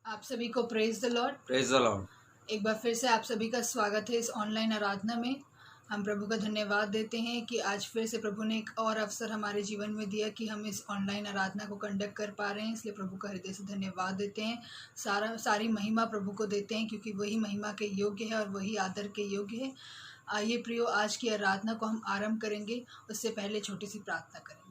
आप सभी को praise the Lord. Praise the Lord. एक बार फिर से आप सभी का स्वागत है इस ऑनलाइन आराधना में। हम प्रभु का धन्यवाद देते हैं कि आज फिर से प्रभु ने एक और अवसर हमारे जीवन में दिया कि हम इस ऑनलाइन आराधना को कंडक्ट कर पा रहे हैं, इसलिए प्रभु का हृदय से धन्यवाद देते हैं। सारी महिमा प्रभु को देते हैं क्योंकि वही महिमा के योग्य है और वही आदर के योग्य है। आइए प्रियो, आज की आराधना को हम आरंभ करेंगे, उससे पहले छोटी सी प्रार्थना करेंगे।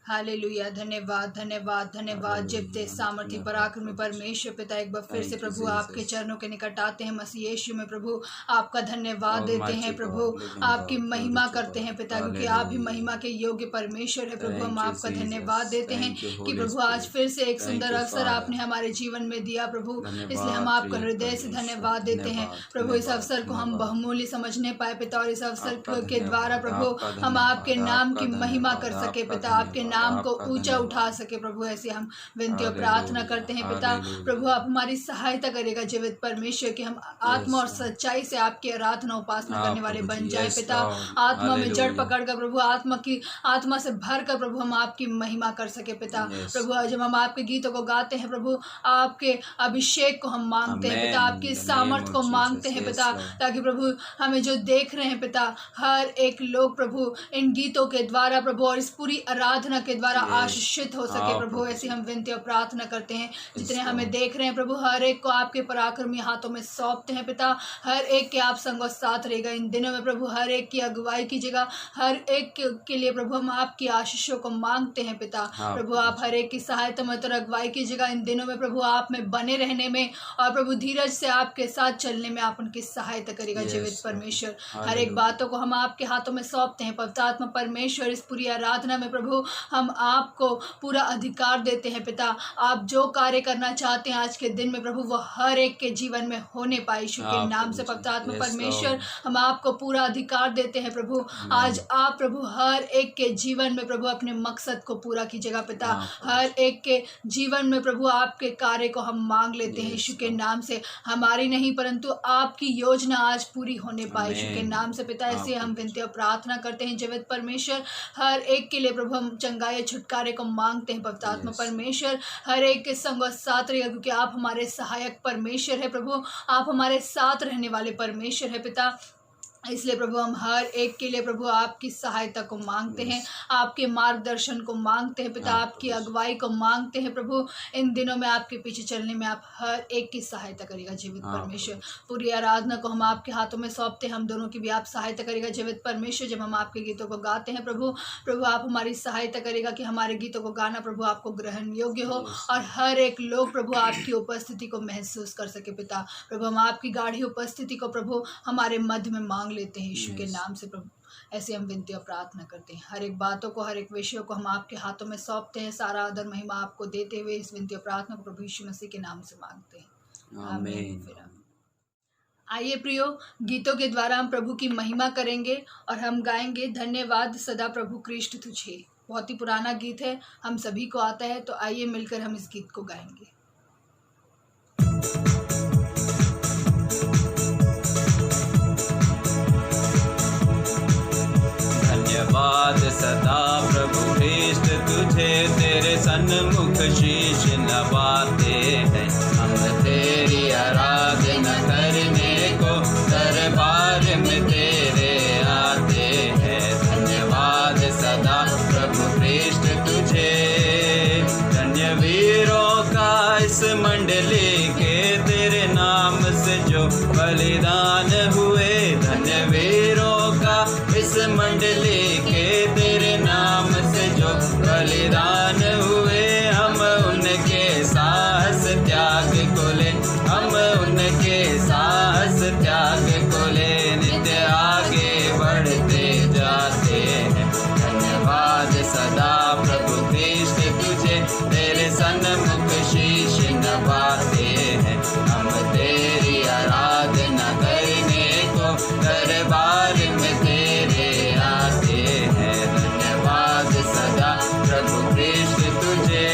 हालेलुया। धन्यवाद धन्यवाद धन्यवाद। जिब्ते सामर्थी पराक्रमी परमेश्वर पिता, एक बार फिर से प्रभु आपके चरणों के निकट आते हैं। मसीह यीशु में प्रभु आपका धन्यवाद देते हैं। प्रभु आपकी महिमा करते हैं पिता, क्योंकि आप ही महिमा के योग्य परमेश्वर है। प्रभु हम आपका धन्यवाद देते हैं कि प्रभु आज फिर से एक सुंदर अवसर आपने हमारे जीवन में दिया प्रभु, इसलिए हम आपका हृदय से धन्यवाद देते हैं। प्रभु इस अवसर को हम बहुमूल्य समझने पाए पिता, और इस अवसर के द्वारा प्रभु हम आपके नाम की महिमा कर सके पिता, आपके नाम को ऊंचा उठा सके प्रभु। ऐसे हम विनती और प्रार्थना करते हैं पिता। प्रभु आप हमारी सहायता करेगा जीवित परमेश्वर, कि हम आत्मा और सच्चाई से आपकी आराधना उपासना करने वाले बन जाए पिता। आत्मा में जड़ पकड़कर प्रभु आत्मा से भरकर प्रभु हम आपकी महिमा कर सके पिता। प्रभु जब हम आपके गीतों को गाते हैं प्रभु, आपके अभिषेक को हम मांगते हैं पिता, आपकी सामर्थ को मांगते हैं पिता, ताकि प्रभु हमें जो देख रहे हैं पिता, हर एक लोग प्रभु इन गीतों के द्वारा प्रभु और इस पूरी आराधना के द्वारा आशीषित हो सके प्रभु। ऐसी हम विनती और प्रार्थना करते हैं। जितने हमें देख रहे हैं प्रभु, हर एक को आपके पराक्रमी हाथों में सौंपते हैं पिता। हर एक के आप संग और साथ रहेगा इन दिनों में प्रभु, हर एक की अगुवाई कीजिएगा। हर एक के लिए प्रभु हम आपकी आशीषों को मांगते हैं पिता। प्रभु आप हर एक की सहायता मत और अगुवाई कीजिएगा इन दिनों में प्रभु, आप में बने रहने में और प्रभु धीरज से आपके साथ चलने में आप उनकी सहायता करेगा जीवित परमेश्वर। हर एक बातों को हम आपके हाथों में सौंपते हैं पवित्र आत्मा परमेश्वर। इस पूरी आराधना में प्रभु हम आपको पूरा अधिकार देते हैं पिता। आप जो कार्य करना चाहते हैं आज के दिन में प्रभु, वो हर एक के जीवन में होने पाए यीशु के नाम से पवित्र आत्मा परमेश्वर। हम आपको पूरा अधिकार देते हैं प्रभु। आज आप प्रभु हर एक के जीवन में प्रभु अपने मकसद को पूरा कीजिएगा पिता। हर एक के जीवन में प्रभु आपके कार्य को हम मांग लेते हैं यीशु के नाम से। हमारी नहीं परंतु आपकी योजना आज पूरी होने पाए यीशु के नाम से पिता। ऐसे हम विनती और प्रार्थना करते हैं जीवित परमेश्वर। हर एक के लिए प्रभु हम चंगाई छुटकारे को मांगते हैं पवित्र आत्मा परमेश्वर। हर एक के संग और साथ रहेगा, क्योंकि आप हमारे सहायक परमेश्वर है प्रभु, आप हमारे साथ रहने वाले परमेश्वर है पिता। इसलिए प्रभु हम हर एक के लिए प्रभु आपकी सहायता को मांगते हैं, आपके मार्गदर्शन को मांगते हैं पिता, आपकी अगुवाई को मांगते हैं प्रभु। इन दिनों में आपके पीछे चलने में आप हर एक की सहायता करेगा जीवित परमेश्वर। पूरी आराधना को हम आपके हाथों में सौंपते हैं, हम दोनों की भी आप सहायता करेगा जीवित परमेश्वर। जब हम आपके गीतों को गाते हैं प्रभु आप हमारी सहायता करेगा कि हमारे गीतों को गाना प्रभु आपको ग्रहण योग्य हो और हर एक लोग प्रभु आपकी उपस्थिति को महसूस कर सके पिता। प्रभु हम आपकी गाढ़ी उपस्थिति को प्रभु हमारे मध्य में मांग लेते हैं यीशु के नाम से प्रभु। ऐसे हम विनती और प्रार्थना करते हैं। हर एक बातों को, हर एक विषयों को हम आपके हाथों में सौंपते हैं। सारा आदर महिमा आपको देते हुए इस विनती और प्रार्थना को प्रभु यीशु मसीह के नाम से मांगते हैं, आमीन। आइए प्रियो, गीतों के द्वारा हम प्रभु की महिमा करेंगे और हम गाएंगे धन्यवाद सदा प्रभु कृष्ण तुझे। बहुत ही पुराना गीत है, हम सभी को आता है, तो आइए मिलकर हम इस गीत को गाएंगे। धन्यवाद सदा प्रभु कृष्ण तुझे, तेरे सन्मुख शीश नवाते हैं हम, तेरी आराधना करने को दरबार में तेरे आते हैं। धन्यवाद सदा प्रभु कृष्ण तुझे, धन्य वीरों का इस मंडली के तेरे नाम से जो बलिदान हुए। धन्य वीरों का इस मंडली के तेरे नाम से जो बलिदान हुए। हम उनके साहस त्याग को ले, हम उनके साहस त्याग को ले नित्य आगे बढ़ते जाते हैं। धन्यवाद सदा प्रभु कृष्ण तुझे, तेरे सन्मुख शीश नवाते हैं हम, तेरी आराधना करने को दरबार में तेरे आते हैं। धन्यवाद सदा प्रभु कृष्ण तुझे,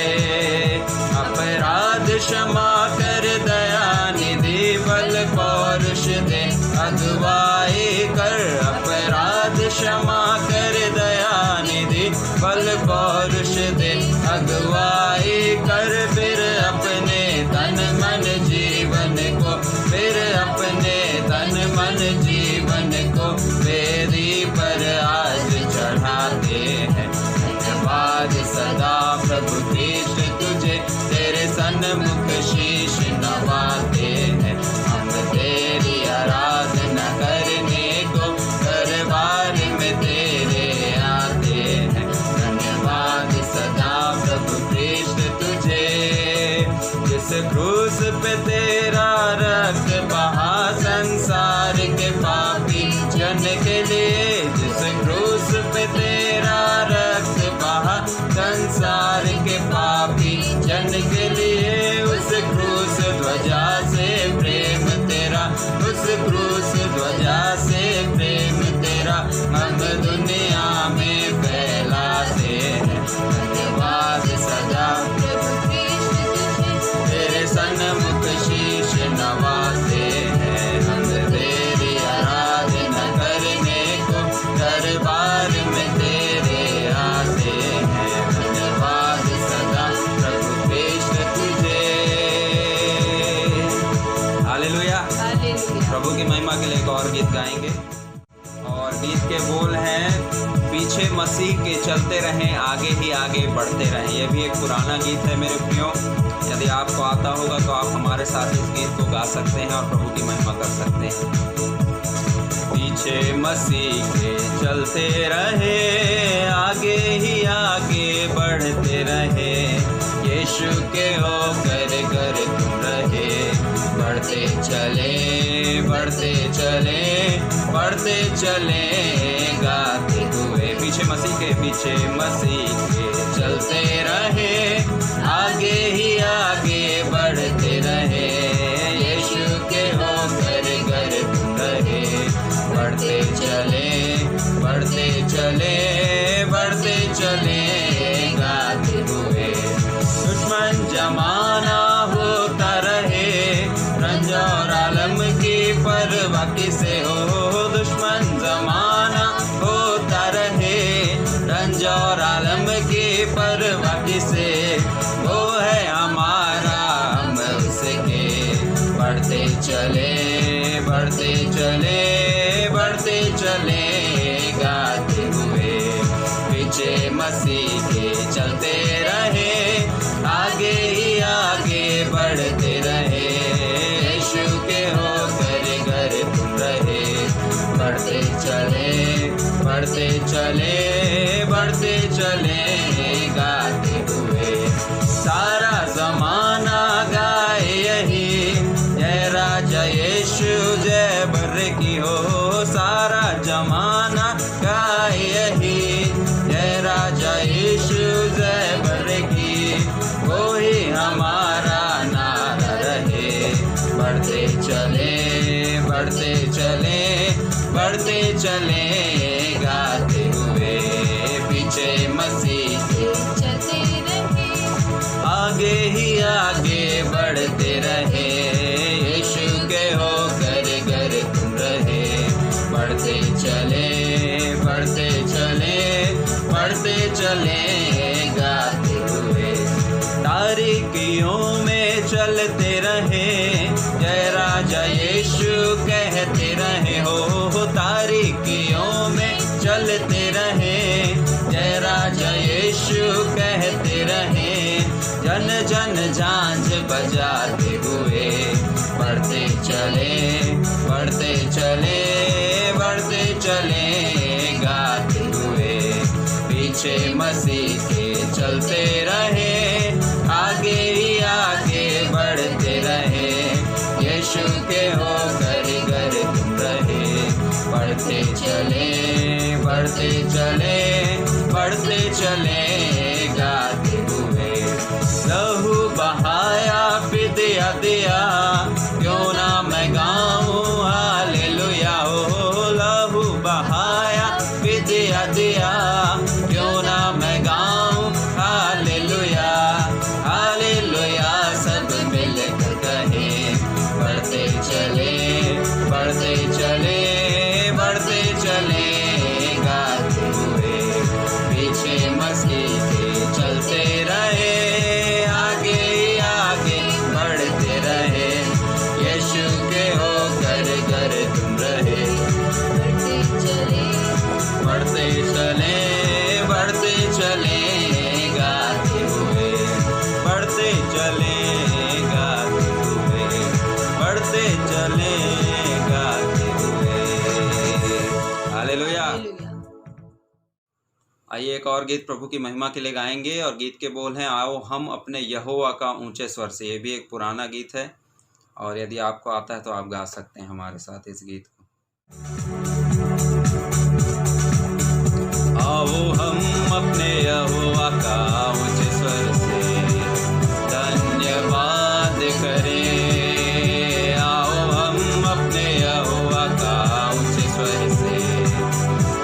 अपराध क्षमा कर दया निधि बल पौरुष दे अगुवाई कर। अपराध क्षमा कर दया निधि बल पौरुष दे अगुवाई कर, फिर अपने सन्मुख शीश नवाते हैं, हम तेरी आराधना करने को दरबार में तेरे आते हैं। धन्यवाद सदा प्रभु कृष्ण तुझे, जिस क्रूस पे तेरा रक्त बहा संसार के पापी जन के लिए, जिस क्रूस पे तेरा रक्त बहा संसार के पापी जन के लिए। उस क्रूस ध्वजा से प्रेम तेरा, उस क्रूस ध्वजा से प्रेम तेरा हम दुनिया में फैलाते हैं। धन्यवाद सदा तेरे सन्मुख शीश नवाते हैं, हम तेरी आराधना करने को दरबार में तेरे आते हैं। धन्यवाद सदा प्रभु कृष्ण तुझे। हालेलुया। प्रभु की महिमा के लिए एक और गीत गाएंगे, और गीत के बोल हैं, पीछे मसीह के चलते रहें, आगे ही आगे बढ़ते रहें। यह भी एक पुराना गीत है मेरे प्रियो। यदि आपको आता होगा तो आप हमारे साथ इस गीत को गा सकते हैं और प्रभु की महिमा कर सकते हैं। पीछे मसीह के चलते रहे, आगे ही आगे बढ़ते रहे, यीशु के होकर घर तुम रहे। बढ़ते चले बढ़ते चले बढ़ते चले गाते हुए, पीछे मसीह के चलते रहे, आगे ही आगे बढ़ते रहे, यीशु के होकर घर तुम रहे। बढ़ते चले बढ़ते चले बढ़ते चले गाते हुए, दुश्मन जमाना होता रहे, रंज और आलम की परवाह किसे हो। दुश्मन जमाना होता रहे, रंज और आलम की परवाह किसे, वो है हमारा हम उसके। बढ़ते चले बढ़ते चले बढ़ते चले गाते हुए, पीछे मसीह के चलते रहे, आगे ही आगे बढ़ते रहे, यीशु के होकर घर तुम रहे। बढ़ते चले बढ़ते चले बढ़ते चले गाते हुए, सारा जमाना गाए यही, जय राजा यीशु जय बर्रे की हो। सारा जमाना गाए यही, जय राजा यीशु जय बर्रे की, वो ही हमारा नारा रहे। बढ़ते चले बढ़ते चले बढ़ते चले गाते हुए, पीछे मसीह के चलते रहे, आगे ही आगे बढ़ते रहे, यीशु के होकर घर तुम रहे। बढ़ते चले बढ़ते चले बढ़ते चले गाते हुए, तारीकियों में चलते रहे, जय राजा यीशु कहते रहे हो। तारीकियों में चलते रहे, जय राजा यीशु कहते रहे, जन जन झांझ बजाते हुए। बढ़ते चले बढ़ते चले बढ़ते चले गाते हुए, पीछे मसीह के चलते रहे, आगे ही आगे बढ़ते रहे, यीशु के होकर घर तुम रहे। बढ़ते चले बढ़ते चले बढ़ते चले गाते हुए, लहू बहाया फिदिया दिया, क्यों ना मैं गाऊं हालेलुया हो। लहू बहाया फिदिया दिया, क्यों ना मैं गाऊं हालेलुया हालेलुया, सब मिलकर कहे। बढ़ते चले बढ़ते चले बढ़ते चले गाते हुए, पीछे मसीह के चलते रहे, आगे आगे बढ़ते रहे, एक और गीत प्रभु की महिमा के लिए गाएंगे और गीत के बोल हैं, आओ हम अपने यहोवा का ऊंचे स्वर से। ये भी एक पुराना गीत है और यदि आपको आता है तो आप गा सकते हैं हमारे साथ इस गीत को। आओ हम अपने यहोवा का ऊंचे स्वर से धन्यवाद करें। आओ हम अपने यहोवा का ऊंचे स्वर से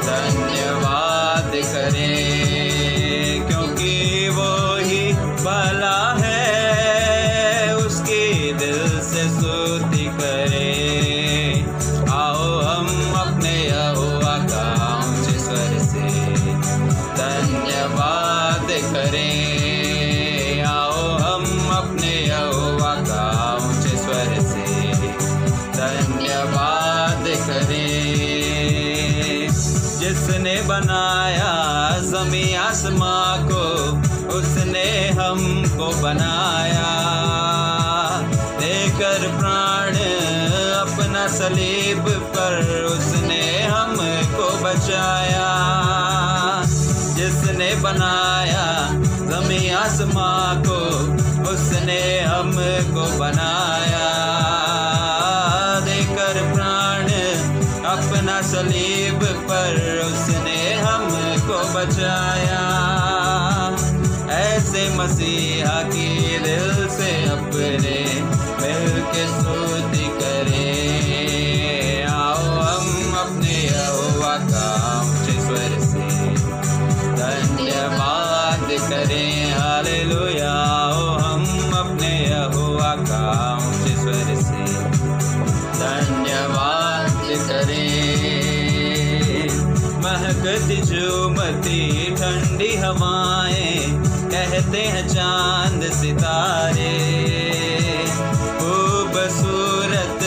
धन्यवाद करें, क्योंकि वो ही भला है, उसकी दिल से स्तुति करें। आओ हम अपने यहोवा का ऊंचे स्वर से धन्यवाद करें। आओ हम अपने यहोवा का ऊंचे स्वर से धन्यवाद करें। जिसने बनाया ज़मीं आसमां को, उसने हमको बनाया, देकर प्राण अपना सलीब पर उसने हमको बचाया। जिसने बनाया ज़मीं आसमां को, उसने हमको बनाया, देकर प्राण अपना सलीब पर उसने हमको बचाया। ऐसे मसीहा की दिल से अपने मिल के स्तुति करें। आओ हम अपने यहोवा का ऊंचे स्वर से धन्यवाद करें। हालेलुया। आओ हम अपने यहोवा का ऊंचे स्वर से धन्यवाद करें। महकती झूमती ठंडी हवाएं, कहते हैं चांद सितारे, खूबसूरत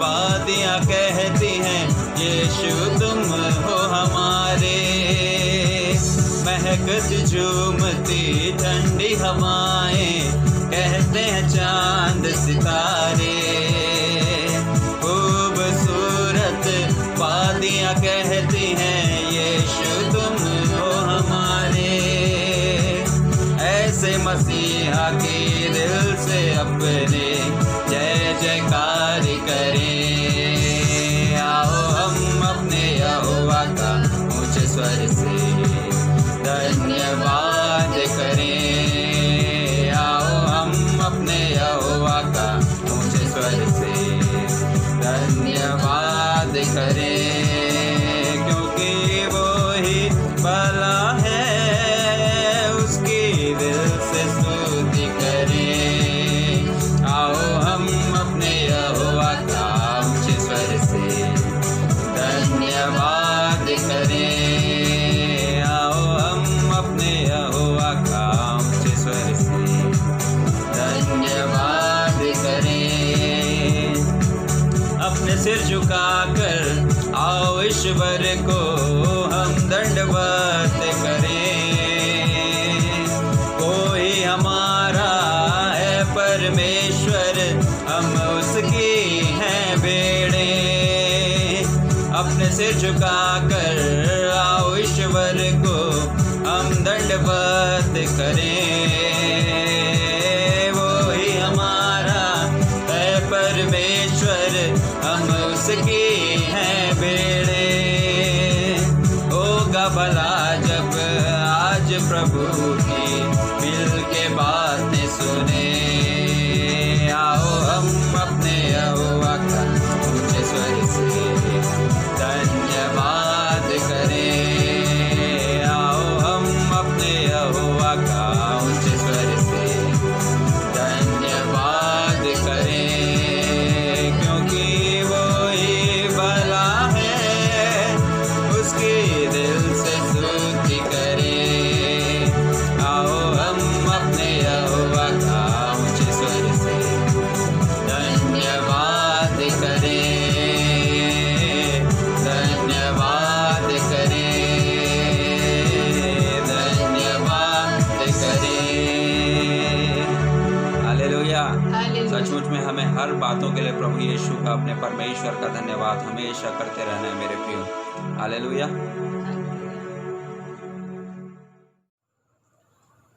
वादियाँ कहती हैं यीशु तुम हो हमारे। महकती झूमती ठंडी हवाएं, कहते हैं चांद सितारे, खूबसूरत वादियाँ कहती हैं यीशु तुम हो हमारे। ऐसे मसीहा की दिल से अपने जय जयकार करें। आओ हम अपने यहोवा का ऊंचे स्वर से धन्यवाद करें। आओ हम अपने यहोवा का ऊंचे स्वर से धन्यवाद करें, क्योंकि वो ही भला है, उसकी दिल से स्तुति करें। आओ हम अपने यहोवा का ऊंचे स्वर से धन्यवाद करें। आओ हम अपने यहोवा का ऊंचे स्वर से धन्यवाद करें। अपने सिर झुकाकर आओ ईश्वर को हम दंडवत करें। कोई हमारा है परमेश्वर, हम उसकी हैं भेड़े। अपने सिर झुकाकर आओ ईश्वर को हम दंडवत करें। वो ही हमारा है परमेश्वर, हम उसकी हैं भेड़े। होगा भला जब आज प्रभु की मिल के बातें सुने। आओ हम अपने यहोवा का ऊंचे स्वर से धन्यवाद करें। आओ हम अपने यहोवा का ऊंचे स्वर से धन्यवाद करें, क्योंकि वो ही भला है, उसकी दिल से स्तुति करें। आओ हम अपने यहोवा का ऊंचे स्वर से धन्यवाद करें, धन्यवाद करें, धन्यवाद करें। हालेलुया। सचमुच में हमें हर बातों के लिए प्रभु यीशु का, अपने परमेश्वर का धन्यवाद हमेशा करते रहना है मेरे प्रियो। हालेलुया।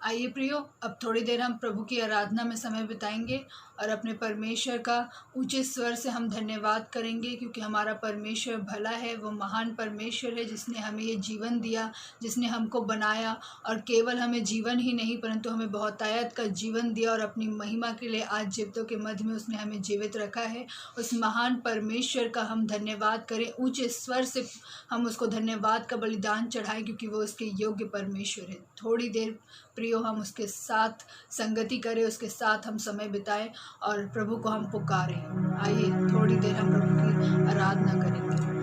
आइए प्रियो, अब थोड़ी देर हम प्रभु की आराधना में समय बिताएंगे और अपने परमेश्वर का ऊंचे स्वर से हम धन्यवाद करेंगे, क्योंकि हमारा परमेश्वर भला है। वो महान परमेश्वर है जिसने हमें ये जीवन दिया, जिसने हमको बनाया और केवल हमें जीवन ही नहीं परंतु हमें बहुतायत का जीवन दिया और अपनी महिमा के लिए आज जीवितों के मध्य में उसने हमें जीवित रखा है। उस महान परमेश्वर का हम धन्यवाद करें, ऊंचे स्वर से हम उसको धन्यवाद का बलिदान चढ़ाएं, क्योंकि वो उसके योग्य परमेश्वर है। थोड़ी देर प्रियो हम उसके साथ संगति करें, उसके साथ हम समय बिताएं और प्रभु को हम पुकारें। आइए थोड़ी देर हम प्रभु की आराधना करेंगे।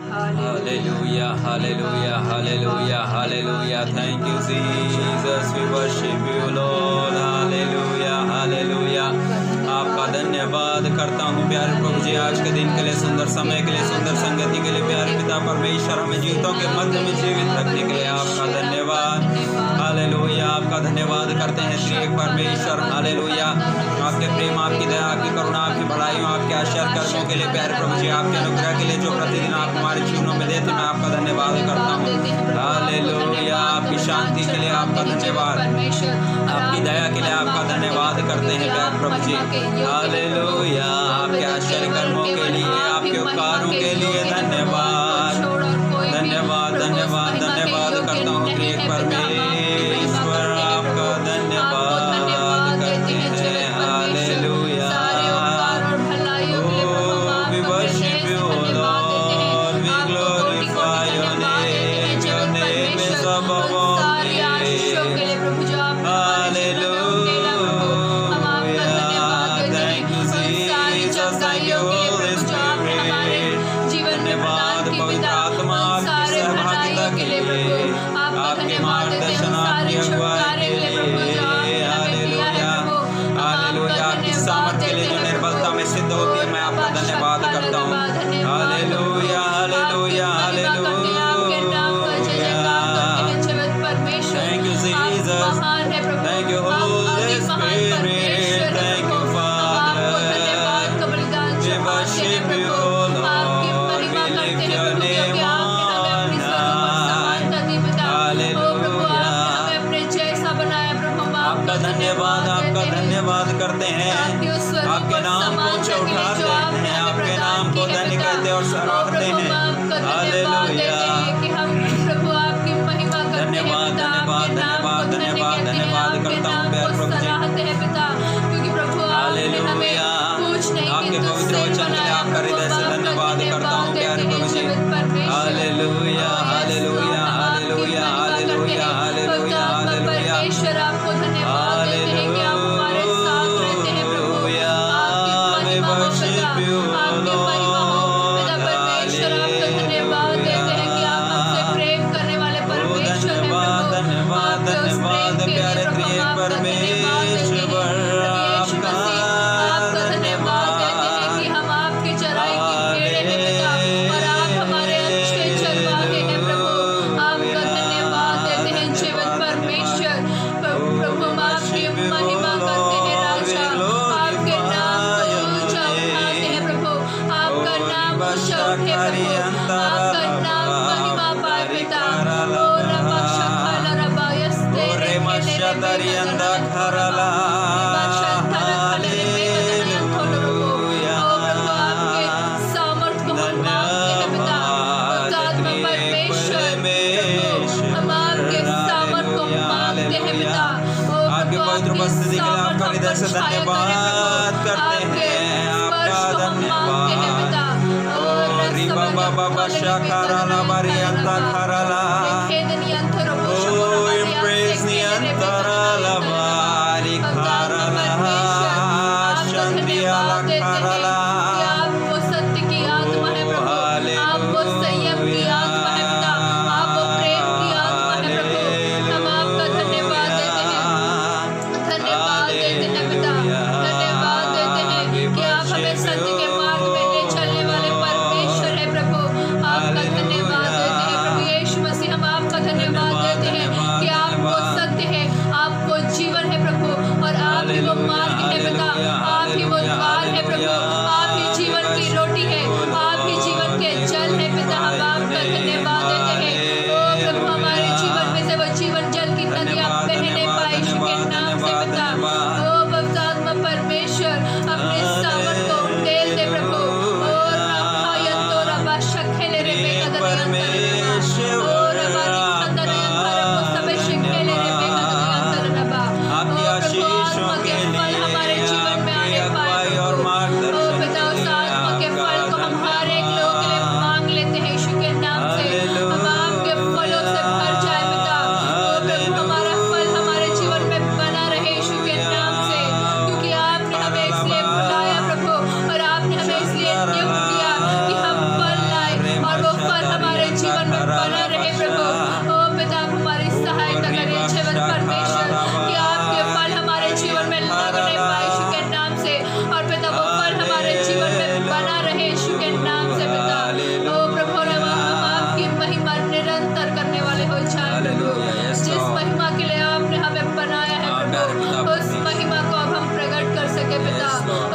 हालेलुया हालेलुया हालेलुया हालेलुया। Thank you Jesus, we worship you Lord. हालेलुया हालेलुया। आपका धन्यवाद करता हूँ प्यारे प्रभु जी, आज के दिन के लिए, सुंदर समय के लिए, सुंदर संगति के लिए। प्यारे पिता परमेश्वर, हमें जीवितों के मध्य में जीवित रखने के लिए आपका धन्यवाद। हालेलुया, आपका धन्यवाद करते हैं त्रिएक परमेश्वर। हालेलुया, आपके प्रेम, आपकी दया, आपकी करुणा, आपकी भलाई, आपके आश्चर्य कर्मों के लिए प्यारे प्रभु जी, आपके अनुग्रह के लिए जो प्रतिदिन आप हमारे जीवनों में देते, मैं आपका धन्यवाद करता हूँ। हालेलुया, आपकी शांति के लिए आपका धन्यवाद, आपकी दया के लिए आपका धन्यवाद करते हैं प्यारे प्रभु जी। हालेलुया, आपके आश्चर्य कर्मों के लिए, आपके उपकारों के लिए धन्यवाद धन्यवाद धन्यवाद धन्यवाद करता हूँ त्रिएक परमेश्वर, आपका धन्यवाद करते हैं। हालेलुया, we worship you Lord, we glorify your name, your name is above all name. हालेलुया, thank you Jesus, thank you holy spirit. धन्यवाद पवित्र आत्मा, आपकी सहभागिता के लिए, आपके मार्गदर्शन, आपकी अगुवाई के लिए। हालेलुया हालेलुया, आपकी सामर्थ्य के लिए जो निर्बलता में सिद्ध होती है, मैं आपका धन्यवाद करता हूँ। हालेलुया हालेलुया हालेलुया, thank you Jesus, thank you holy spirit, thank you father, we worship you Lord, we lift your name on high. आपका धन्यवाद, आपका धन्यवाद करते हैं, आपके नाम को ऊंचा उठाते हैं, आपके नाम को धन्य कहते और सराहते हैं। हालेलुया, धन्यवाद धन्यवाद धन्यवाद धन्यवाद धन्यवाद करता हूँ प्यारे प्रभु जी। हालेलुया, आपके पवित्र वचन के लिए आपका हृदय से धन्यवाद करता हूँ प्यारे प्रभु जी। Hallelujah hallelujah hallelujah hallelujah hallelujah hallelujah hallelujah, we worship you Lord. धन्यवाद धन्यवाद धन्यवाद प्यारे त्रिएक परमेश्वर, आपका धन्यवाद। आपके पवित्र उपस्थिति के लिए आपका हृदय से धन्यवाद करते हैं, आपका धन्यवाद। ओ रिबा बाबा बशा खराला बारियंता खराला, ओ इम्प्रेस नियंतराला बारी खराला, शांति आला खराला।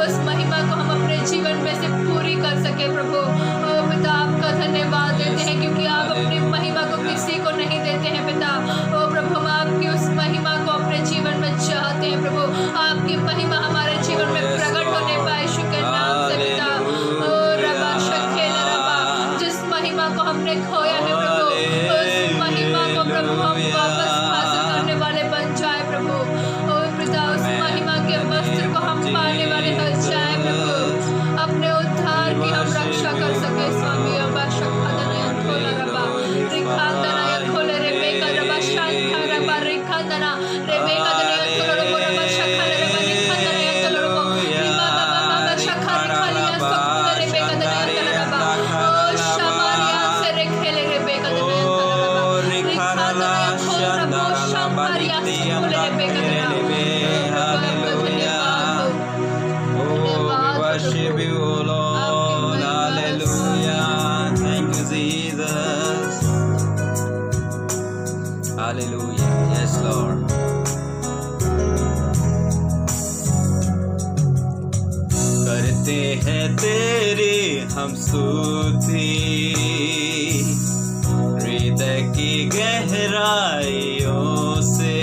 उस महिमा को हम अपने जीवन में से पूरी कर सके प्रभु। ओ पिता आपका धन्यवाद देते हैं क्योंकि आप अपनी महिमा को किसी को नहीं देते हैं पिता। ओ प्रभु हम आपकी उस महिमा को अपने जीवन में चाहते हैं प्रभु। आपकी महिमा हमारे जीवन में प्रकट होने पाए यीशु के नाम से पिता। ओ रबा शखेल रबा, जिस महिमा को हमने खोया है प्रभु, उस महिमा को प्रभु हम वापस हासिल करने वाले बन जाए प्रभु। ओ पिता उस महिमा के वस्त्र को हम पाने वाले हो जाए प्रभु। अपने उद्धार की हम रक्षा कर सके स्वामी। अबा शखादना खोला रबा रिखादना खोले रेबेका रबा शांता रबा रिखादना रेबेका दना खोला रबा शखाले रबा रिखादना खोला रबा रिबा बाबा शखा रिखालिया सोले रेबेका दना खोला रबा। ओ शमारिया से रेखेले रेबेका दना खोला रबा रिखादना खोला रबा शमारिया सोले रेबेका दना। Worship you, O Lord, hallelujah. Thank you, Jesus. Hallelujah. Yes, Lord. करते हैं तेरी हम स्तुति हृदय की गहराइयों से।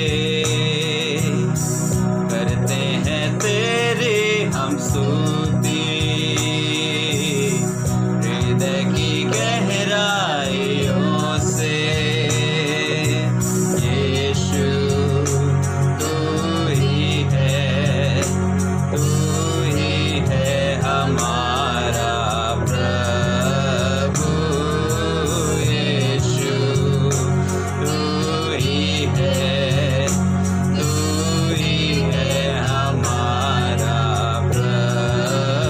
करते हैं तेरी हम स्तुति हृदय की गहराइयों से। यीशु तू ही है हमारा प्रभु। यीशु तू ही है हमारा प्रभु।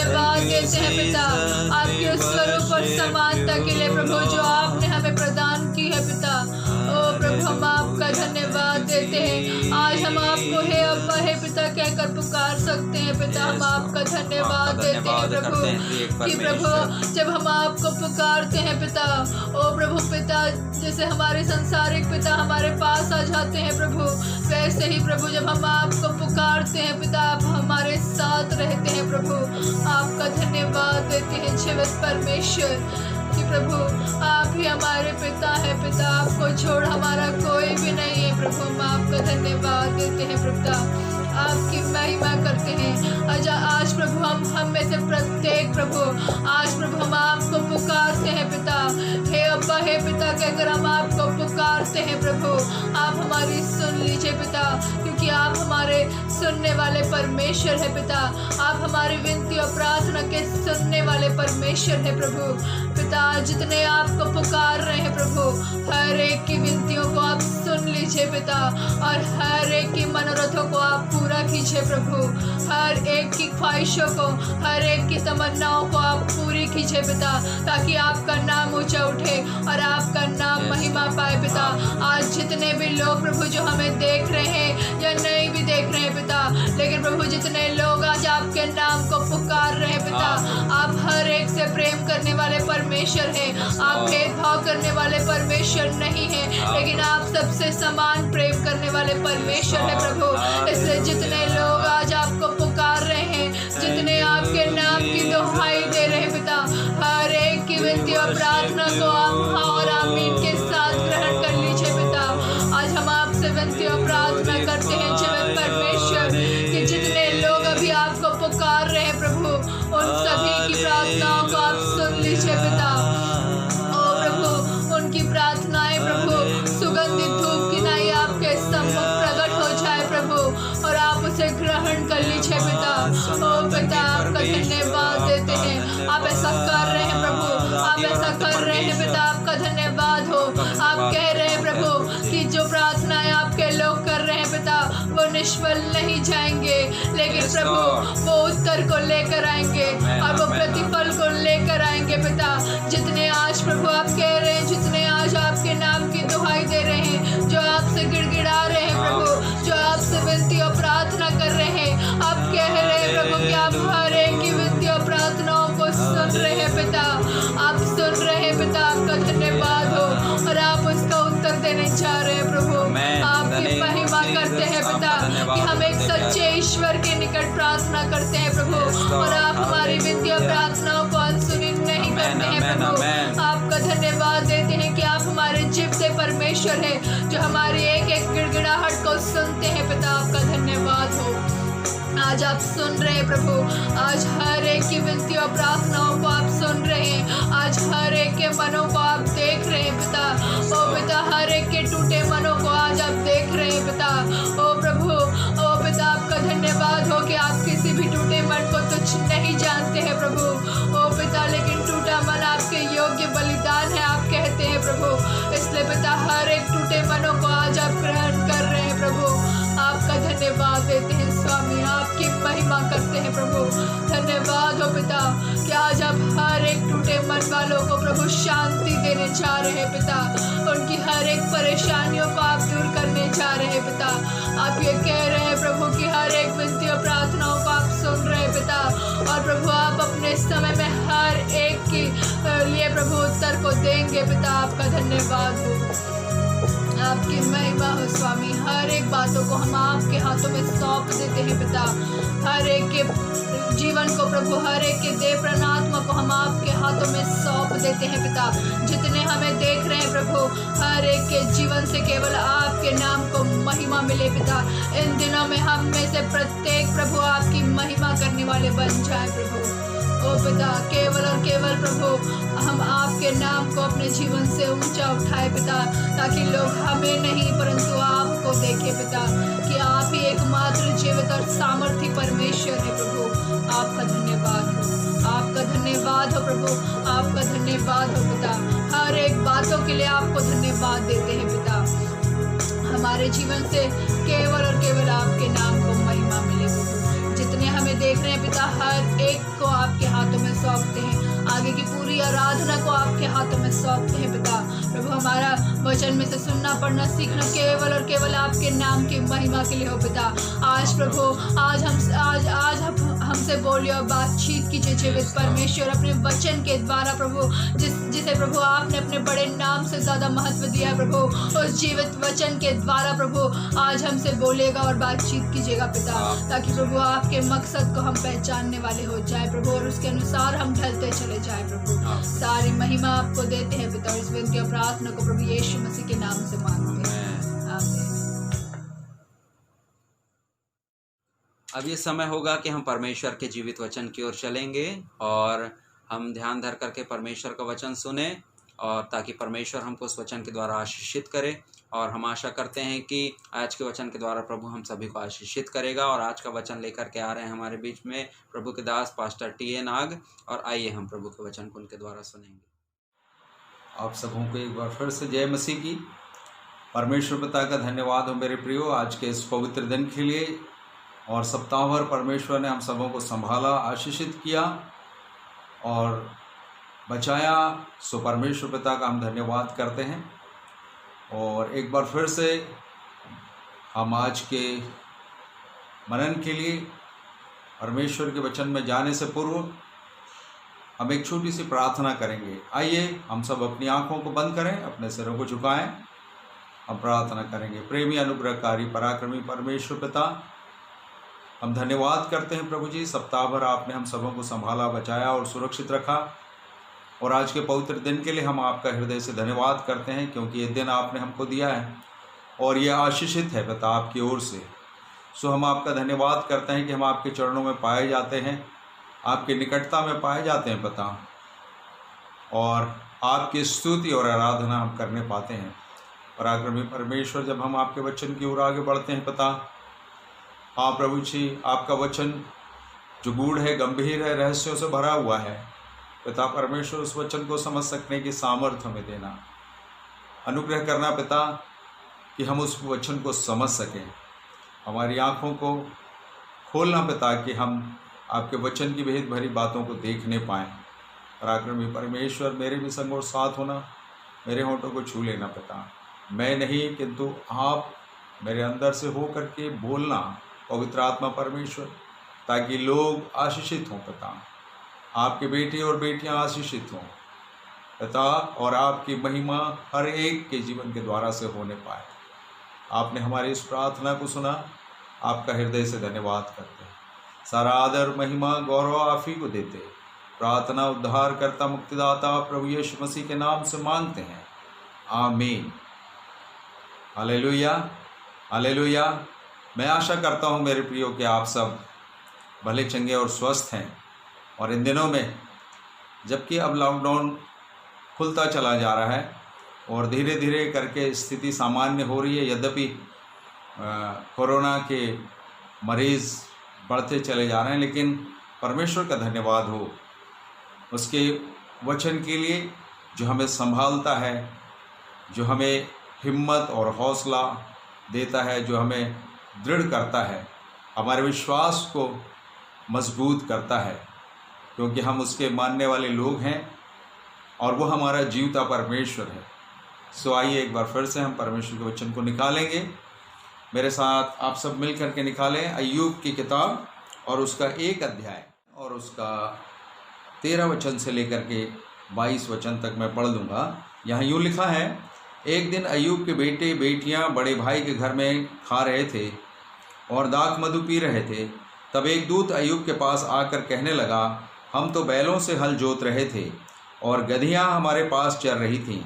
धन्यवाद देते हैं पिता, आपके उस स्वरूप और समानता के लिए प्रभु जो आपने हमें प्रदान की है पिता। ओ प्रभु, हम आपका धन्यवाद देते हैं। आज हम आपको हे अब्बा हे पिता कहकर पुकार सकते हैं पिता। हम आपका धन्यवाद देते हैं प्रभु कि प्रभु जब हम आपको पुकारते हैं पिता, ओ प्रभु पिता, जैसे हमारे संसारिक पिता हमारे पास आ जाते हैं प्रभु, वैसे ही प्रभु जब हम आपको पुकारते हैं पिता, आप हमारे साथ रहते हैं प्रभु। आपका धन्यवाद देते हैं जीवित परमेश्वर कि प्रभु आप ही हमारे पिता है पिता, आपको छोड़ हमारा कोई भी नहीं है प्रभु। हम आपका धन्यवाद देते हैं पिता, आपकी महिमा करते हैं। आज प्रभु हम में से प्रत्येक प्रभु, आज प्रभु हम आपको पुकारते हैं पिता, हे अब्बा हे पिता कहकर हम आपको पुकारते हैं प्रभु। आप हमारी सुन लीजिए पिता, क्योंकि आप हमारे सुनने वाले परमेश्वर है पिता। आप हमारी विनती और प्रार्थना के सुनने वाले परमेश्वर है प्रभु पिता। जितने आपको पुकार रहे हैं प्रभु, हर एक की विनतियों को आप सुन लीजिए पिता, और हर एक की मनोरथों को आप पूरा कीजिए प्रभु। हर एक की ख्वाहिशों को, हर एक की तमन्नाओं को आप पूरी कीजिए पिता, ताकि आपका नाम ऊंचा उठे और आपका नाम महिमा पाए पिता। आज जितने भी लोग प्रभु जो हमें देख रहे हैं या नहीं भी देख रहे हैं पिता, लेकिन प्रभु जितने लोग आज आपके नाम को पुकार रहे हैं पिता, आप हर एक से प्रेम करने वाले परमेश्वर हैं। आप भेदभाव करने वाले परमेश्वर नहीं हैं, लेकिन आप सबसे समान प्रेम करने वाले परमेश्वर है प्रभु। इसलिए जितने लोग आज आपको पुकार रहे हैं, जितने आपके नाम की दुहाई दे रहे हैं पिता, हर एक की विनती और प्रार्थना को आप हाँ और आमीन के साथ ग्रहण कर लीजिए पिता। आज हम आपसे विनती और प्रार्थना करते हैं जीवित परमेश्वर कि जितने लोग अभी आपको पुकार रहे हैं प्रभु, उन सभी की प्रार्थनाओं को आप सुन लीजिए पिता। ओ प्रभु, उनकी प्रार्थनाएं प्रभु सुगंधित धूप की नाई आपके सम्मुख प्रकट हो जाए प्रभु, और आप उसे ग्रहण कर लीजिए पिता। ओ पिता, आपका धन्यवाद देते हैं, आप ऐसा कर रहे हैं प्रभु, आप ऐसा कर रहे हैं पिता, आपका धन्यवाद हो। आप कह रहे हैं प्रभु कि जो प्रार्थनाएं आपके लोग कर रहे हैं पिता, वो निष्फल नहीं जाएंगे, लेकिन प्रभु वो उत्तर को लेकर आएंगे और वो प्रतिफल को लेकर आएंगे पिता। जितने आज प्रभु आप कह रहे हैं, जितने आज आपके नाम की दुहाई दे रहे हैं, जो आपसे गिड़गिड़ा रहे हैं प्रभु, जो आपसे विनती और प्रार्थना कर रहे हैं, आप कह रहे हैं प्रभु कि आप हर एक की विनती और प्रार्थनाओं को सुन रहे हैं पिता। आप सुन रहे हैं पिता, आपका धन्यवाद हो, और आप उसका उत्तर देने जा रहे हैं प्रभु। आपकी महिमा करते हैं पिता कि हम एक सच्चे ईश्वर के निकट प्रार्थना करते हैं प्रभु, और आप हमारी विनती और प्रार्थनाओं को अनसुनी नहीं करते हैं प्रभु। आपका धन्यवाद देते हैं कि आप हमारे जीवते परमेश्वर है, जो हमारी एक एक गिड़गिड़ाहट को सुनते हैं पिता। आपका धन्यवाद हो। आज आप सुन रहे हैं प्रभु, आज हर एक की विनती और प्रार्थनाओं को आप सुन रहे हैं, आज हर एक के मनों को आप देख रहे हैं पिता। ओ पिता, हर एक के टूटे मनों को आज आप देख रहे हैं पिता। ओ प्रभु, ओ पिता, आपका धन्यवाद हो कि आप किसी भी टूटे मन को तुच्छ नहीं जानते हैं प्रभु। ओ पिता, लेकिन टूटा मन आपके योग्य बलिदान है, आप कहते हैं प्रभु। इसलिए पिता, हर एक टूटे मनों को आज आप ग्रहण कर रहे हैं प्रभु। आपका धन्यवाद देते हैं स्वामी, आपकी महिमा करते हैं प्रभु। धन्यवाद हो पिता कि आज आप हर एक टूटे मन वालों को प्रभु शांति देने जा रहे हैं पिता। उनकी हर एक परेशानियों को आप दूर करने जा रहे हैं पिता। आप ये कह रहे हैं प्रभु कि हर एक विनती और प्रार्थनाओं को आप सुन रहे हैं पिता, और प्रभु आप अपने समय में हर एक के लिए प्रभु उत्तर को देंगे पिता। आपका धन्यवाद हो, आपकी महिमा हो स्वामी। हर एक बातों को हम आपके हाथों में सौंप देते हैं पिता। हर एक के जीवन को प्रभु, हर एक के देह प्राणात्मा को हम आपके हाथों में सौंप देते हैं पिता। जितने हमें देख रहे हैं प्रभु, हर एक के जीवन से केवल आपके नाम को महिमा मिले पिता। इन दिनों में हम में से प्रत्येक प्रभु आपकी महिमा करने वाले बन जाए प्रभु। ओ पिता, केवल और केवल प्रभु हम आपके नाम को अपने जीवन से ऊंचा उठाए पिता, ताकि लोग हमें नहीं परंतु आपको देखे पिता, कि आप ही एकमात्र जीवित और सामर्थी परमेश्वर है प्रभु। आपका धन्यवाद हो, आपका धन्यवाद हो प्रभु, आपका धन्यवाद हो पिता। हर एक बातों के लिए आपको धन्यवाद देते हैं पिता। हमारे जीवन से केवल और केवल आपके नाम को महिमा मिले प्रभु। जितने हमें देख रहे हैं पिता, हर एक को आपके हाथों में सौंपते हैं। आगे की पूरी आराधना को आपके हाथों में सौंपते हैं पिता। प्रभु हमारा वचन में से सुनना पढ़ना सीखना केवल और केवल आपके नाम की महिमा के लिए हो पिता। आज प्रभु आज हमसे बोलिए और बातचीत कीजिए जीवित परमेश्वर, अपने वचन के द्वारा प्रभु, जिसे प्रभु आपने अपने बड़े नाम से ज़्यादा महत्व दिया है प्रभु, उस जीवित वचन के द्वारा प्रभु आज हमसे बोलेगा और बातचीत कीजिएगा पिता, ताकि प्रभु आपके मकसद को हम पहचानने वाले हो जाए प्रभु, और उसके अनुसार हम ढलते चले जाए प्रभु। सारी महिमा आपको देते हैं पिता, और इस विनती और प्रार्थना को प्रभु यीशु मसीह के नाम से मांगते हैं, आमीन। अब ये समय होगा कि हम परमेश्वर के जीवित वचन की ओर चलेंगे और हम ध्यान धर करके परमेश्वर का वचन सुने, और ताकि परमेश्वर हमको उस वचन के द्वारा आशीषित करे। और हम आशा करते हैं कि आज के वचन के द्वारा प्रभु हम सभी को आशीषित करेगा। और आज का वचन लेकर के आ रहे हैं हमारे बीच में प्रभु के दास पास्टर टी ए नाग, और आइए हम प्रभु के वचन को उनके द्वारा सुनेंगे। आप सबों को एक बार फिर से जय मसीह की। परमेश्वर पिता का धन्यवाद हो मेरे प्रियो आज के इस पवित्र दिन के लिए, और सप्ताह भर परमेश्वर ने हम सबों को संभाला, आशीषित किया और बचाया। सो परमेश्वर पिता का हम धन्यवाद करते हैं। और एक बार फिर से हम आज के मनन के लिए परमेश्वर के वचन में जाने से पूर्व हम एक छोटी सी प्रार्थना करेंगे। आइए हम सब अपनी आंखों को बंद करें, अपने सिरों को झुकाएं, हम प्रार्थना करेंगे। प्रेमी अनुग्रहकारी पराक्रमी परमेश्वर पिता, हम धन्यवाद करते हैं प्रभु जी, सप्ताह भर आपने हम सबों को संभाला, बचाया और सुरक्षित रखा। और आज के पवित्र दिन के लिए हम आपका हृदय से धन्यवाद करते हैं, क्योंकि ये दिन आपने हमको दिया है और ये आशीषित है पिता आपकी ओर से। सो हम आपका धन्यवाद करते हैं कि हम आपके चरणों में पाए जाते हैं, आपकी निकटता में पाए जाते हैं पिता, और आपकी स्तुति और आराधना हम करने पाते हैं। पराक्रमी परमेश्वर, जब हम आपके वचन की ओर आगे बढ़ते हैं पिता, हाँ प्रभु जी, आपका वचन जो गूढ़ है, गंभीर है, रहस्यों से भरा हुआ है पिता परमेश्वर, उस वचन को समझ सकने की सामर्थ्य हमें देना, अनुग्रह करना पिता कि हम उस वचन को समझ सकें। हमारी आँखों को खोलना पिता कि हम आपके वचन की भेद भरी बातों को देखने पाएँ। पराक्रमी परमेश्वर, मेरे भी संग और साथ होना, मेरे होंठों को छू लेना पिता, मैं नहीं किंतु आप मेरे अंदर से हो करके बोलना पवित्र आत्मा परमेश्वर, ताकि लोग आशीषित हों पिता, आपके बेटे और बेटियां आशीषित हों पिता, और आपकी महिमा हर एक के जीवन के द्वारा से होने पाए। आपने हमारी इस प्रार्थना को सुना, आपका हृदय से धन्यवाद करते हैं। सारा आदर महिमा गौरव आप ही को देते। प्रार्थना उद्धार करता मुक्तिदाता प्रभु यीशु मसीह के नाम से मांगते हैं, आमीन। Hallelujah, hallelujah. मैं आशा करता हूँ मेरे प्रियो कि आप सब भले चंगे और स्वस्थ हैं। और इन दिनों में जबकि अब लॉकडाउन खुलता चला जा रहा है और धीरे धीरे करके स्थिति सामान्य हो रही है, यद्यपि कोरोना के मरीज़ बढ़ते चले जा रहे हैं, लेकिन परमेश्वर का धन्यवाद हो उसके वचन के लिए जो हमें संभालता है, जो हमें हिम्मत और हौसला देता है, जो हमें दृढ़ करता है, हमारे विश्वास को मजबूत करता है, क्योंकि हम उसके मानने वाले लोग हैं और वो हमारा जीवता परमेश्वर है। सो आइए एक बार फिर से हम परमेश्वर के वचन को निकालेंगे। मेरे साथ आप सब मिल कर के निकालें अय्यूब की किताब और उसका 1 अध्याय और उसका 13 वचन से लेकर के 22 वचन तक मैं पढ़ लूँगा। यहाँ यूँ लिखा है, एक दिन अय्यूब के बेटे बेटियाँ बड़े भाई के घर में खा रहे थे और दाख मधु पी रहे थे। तब एक दूत अय्यूब के पास आकर कहने लगा, हम तो बैलों से हल जोत रहे थे और गधियाँ हमारे पास चर रही थीं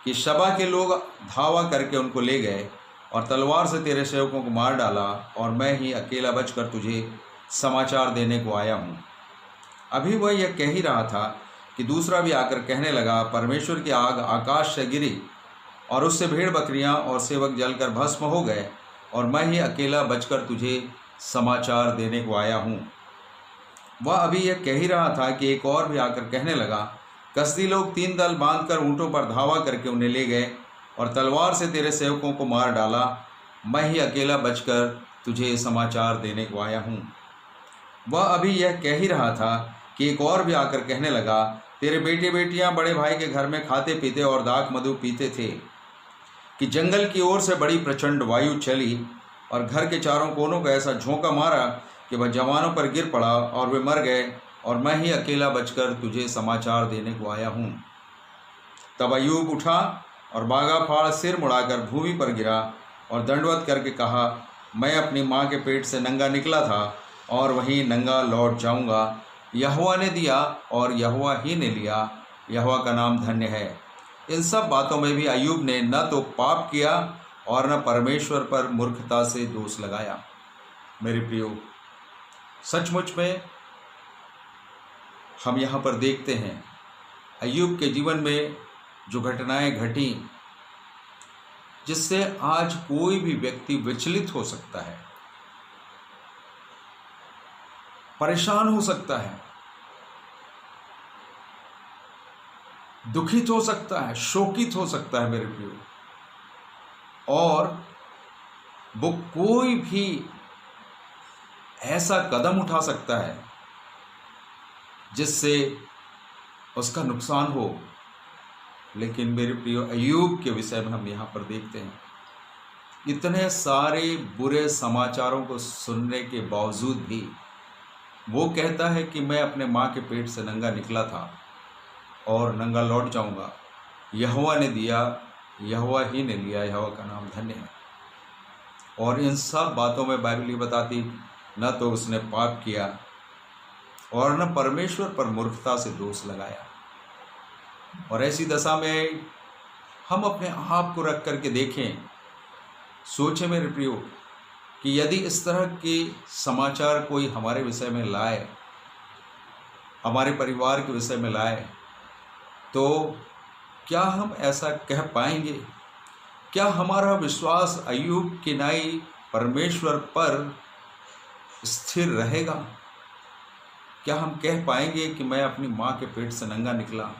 कि शबा के लोग धावा करके उनको ले गए और तलवार से तेरे सेवकों को मार डाला, और मैं ही अकेला बचकर तुझे समाचार देने को आया हूँ। अभी वह यह कह ही रहा था कि दूसरा भी आकर कहने लगा, परमेश्वर की आग आकाश से गिरी और उससे भेड़ बकरियाँ और सेवक जलकर भस्म हो गए, और मैं ही अकेला बचकर तुझे समाचार देने को आया हूँ। वह अभी यह कह ही रहा था कि एक और भी आकर कहने लगा, कसदी लोग 3 दल बांधकर ऊँटों पर धावा करके उन्हें ले गए और तलवार से तेरे सेवकों को मार डाला, मैं ही अकेला बचकर तुझे समाचार देने को आया हूँ। वह अभी यह कह ही रहा था कि एक और भी आकर कहने लगा, तेरे बेटे बेटियां बड़े भाई के घर में खाते पीते और दाख मधु पीते थे कि जंगल की ओर से बड़ी प्रचंड वायु चली और घर के चारों कोनों का ऐसा झोंका मारा कि वह जवानों पर गिर पड़ा और वे मर गए, और मैं ही अकेला बचकर तुझे समाचार देने को आया हूँ। तब अय्यूब उठा और बागा फाड़ सिर मुड़ाकर भूमि पर गिरा और दंडवत करके कहा, मैं अपनी माँ के पेट से नंगा निकला था और वहीं नंगा लौट जाऊँगा। यहोवा ने दिया और यहोवा ही ने लिया, यहोवा का नाम धन्य है। इन सब बातों में भी अय्यूब ने न तो पाप किया और न परमेश्वर पर मूर्खता से दोष लगाया। मेरे प्रियो, सचमुच में हम यहाँ पर देखते हैं अय्यूब के जीवन में जो घटनाएं घटी, जिससे आज कोई भी व्यक्ति विचलित हो सकता है, परेशान हो सकता है, दुखित हो सकता है, शोकित हो सकता है मेरे प्रियो, और वो कोई भी ऐसा कदम उठा सकता है जिससे उसका नुकसान हो। लेकिन मेरे प्रियो, अय्यूब के विषय में हम यहाँ पर देखते हैं, इतने सारे बुरे समाचारों को सुनने के बावजूद भी वो कहता है कि मैं अपने माँ के पेट से नंगा निकला था और नंगा लौट जाऊंगा। यहोवा ने दिया, यहोवा ही ने लिया, यहोवा का नाम धन्य है। और इन सब बातों में बाइबल ये बताती, न तो उसने पाप किया और न परमेश्वर पर मूर्खता से दोष लगाया। और ऐसी दशा में हम अपने आप को रख करके देखें, सोचें मेरे प्रियो, कि यदि इस तरह के समाचार कोई हमारे विषय में लाए, हमारे परिवार के विषय में लाए, तो क्या हम ऐसा कह पाएंगे? क्या हमारा विश्वास अय्यूब की नाई परमेश्वर पर स्थिर रहेगा? क्या हम कह पाएंगे कि मैं अपनी माँ के पेट से नंगा निकला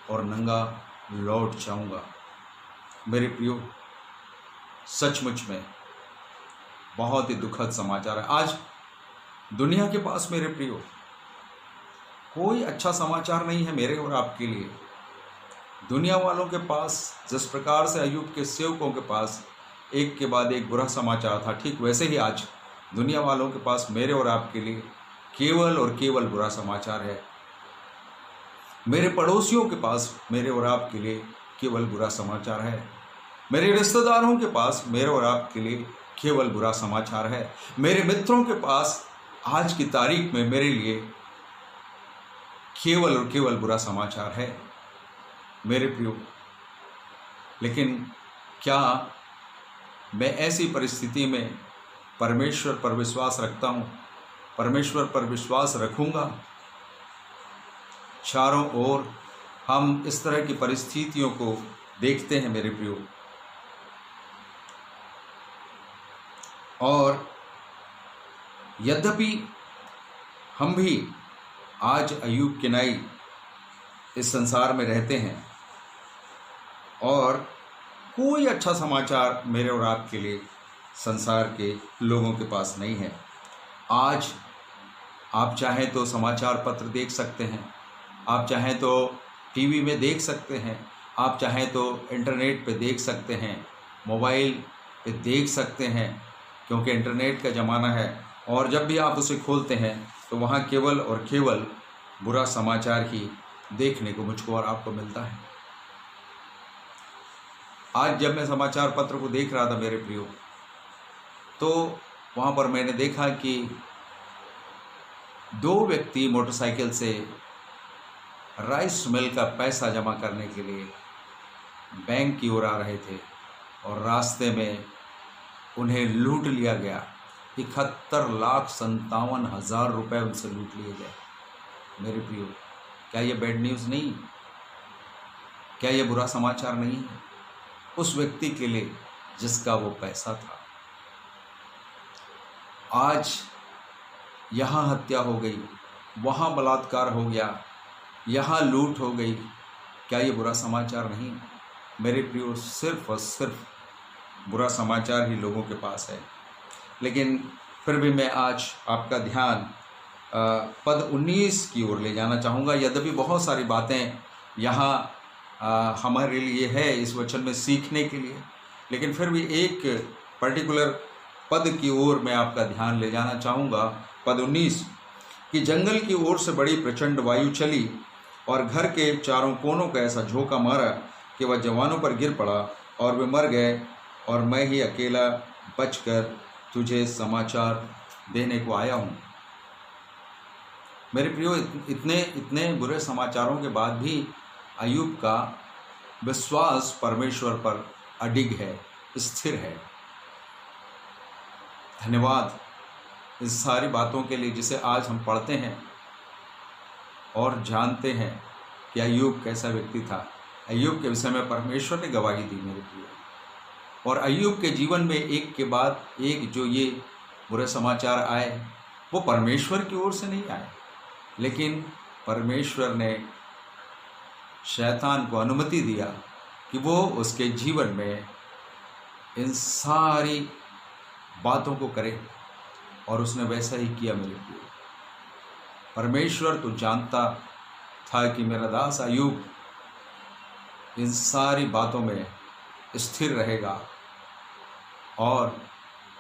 और नंगा लौट जाऊंगा? मेरे प्रियो, सचमुच में बहुत ही दुखद समाचार है। आज दुनिया के पास मेरे प्रियो कोई अच्छा समाचार नहीं है मेरे और आपके लिए। दुनिया वालों के पास जिस प्रकार से अय्यूब के सेवकों के पास एक के बाद एक बुरा समाचार था, ठीक वैसे ही आज दुनिया वालों के पास मेरे और आपके लिए केवल और केवल बुरा समाचार है। मेरे पड़ोसियों के पास मेरे और आपके लिए केवल बुरा समाचार है। मेरे रिश्तेदारों के पास मेरे और आपके लिए केवल बुरा समाचार है। मेरे मित्रों के पास आज की तारीख में मेरे लिए केवल और केवल बुरा समाचार है मेरे प्रियो। लेकिन क्या मैं ऐसी परिस्थिति में परमेश्वर पर विश्वास रखता हूँ? परमेश्वर पर विश्वास रखूँगा? चारों ओर हम इस तरह की परिस्थितियों को देखते हैं मेरे प्रियो, और यद्यपि हम भी आज अय्यूब की नाई इस संसार में रहते हैं और कोई अच्छा समाचार मेरे और आपके लिए संसार के लोगों के पास नहीं है। आज आप चाहें तो समाचार पत्र देख सकते हैं, आप चाहें तो टीवी में देख सकते हैं, आप चाहें तो इंटरनेट पे देख सकते हैं, मोबाइल पे देख सकते हैं, क्योंकि इंटरनेट का ज़माना है। और जब भी आप उसे खोलते हैं तो वहाँ केवल और केवल बुरा समाचार ही देखने को मुझको और आपको मिलता है। आज जब मैं समाचार पत्र को देख रहा था मेरे प्रियो, तो वहाँ पर मैंने देखा कि 2 व्यक्ति मोटरसाइकिल से राइस मिल का पैसा जमा करने के लिए बैंक की ओर आ रहे थे और रास्ते में उन्हें लूट लिया गया। 71,57,000 रुपये उनसे लूट लिए गए। मेरे प्रियो, क्या ये बैड न्यूज़ नहीं? क्या ये बुरा समाचार नहीं है उस व्यक्ति के लिए जिसका वो पैसा था? आज यहाँ हत्या हो गई, वहाँ बलात्कार हो गया, यहाँ लूट हो गई। क्या ये बुरा समाचार नहीं? मेरे प्रियो, सिर्फ और सिर्फ बुरा समाचार ही लोगों के पास है। लेकिन फिर भी मैं आज आपका ध्यान पद 19 की ओर ले जाना चाहूँगा। यद्यपि बहुत सारी बातें यहाँ हमारे लिए है इस वचन में सीखने के लिए, लेकिन फिर भी एक पर्टिकुलर पद की ओर मैं आपका ध्यान ले जाना चाहूँगा। पद 19 कि जंगल की ओर से बड़ी प्रचंड वायु चली और घर के चारों कोनों का ऐसा झोंका मारा कि वह जवानों पर गिर पड़ा और वे मर गए, और मैं ही अकेला बचकर तुझे समाचार देने को आया हूँ। मेरे प्रियो, इतने बुरे समाचारों के बाद भी अय्यूब का विश्वास परमेश्वर पर अडिग है, स्थिर है। धन्यवाद इस सारी बातों के लिए जिसे आज हम पढ़ते हैं और जानते हैं कि अय्यूब कैसा व्यक्ति था। अय्यूब के विषय में परमेश्वर ने गवाही दी मेरे प्रिय, और अय्यूब के जीवन में एक के बाद एक जो ये बुरे समाचार आए वो परमेश्वर की ओर से नहीं आए, लेकिन परमेश्वर ने शैतान को अनुमति दिया कि वो उसके जीवन में इन सारी बातों को करे, और उसने वैसा ही किया मेरे प्रिय। परमेश्वर तो जानता था कि मेरा दास अय्यूब इन सारी बातों में स्थिर रहेगा और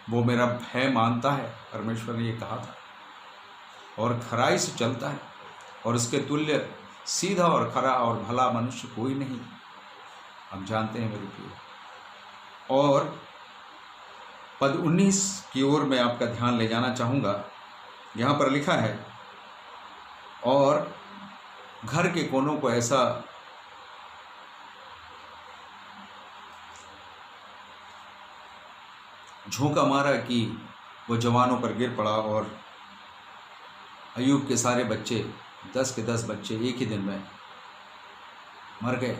वो मेरा भय मानता है। परमेश्वर ने ये कहा था, और खराई से चलता है, और उसके तुल्य सीधा और खरा और भला मनुष्य कोई नहीं, हम जानते हैं मेरे प्रिय। और पद 19 की ओर मैं आपका ध्यान ले जाना चाहूँगा। यहाँ पर लिखा है, और घर के कोनों को ऐसा झोंका मारा कि वो जवानों पर गिर पड़ा, और अय्यूब के सारे बच्चे 10 के 10 बच्चे एक ही दिन में मर गए,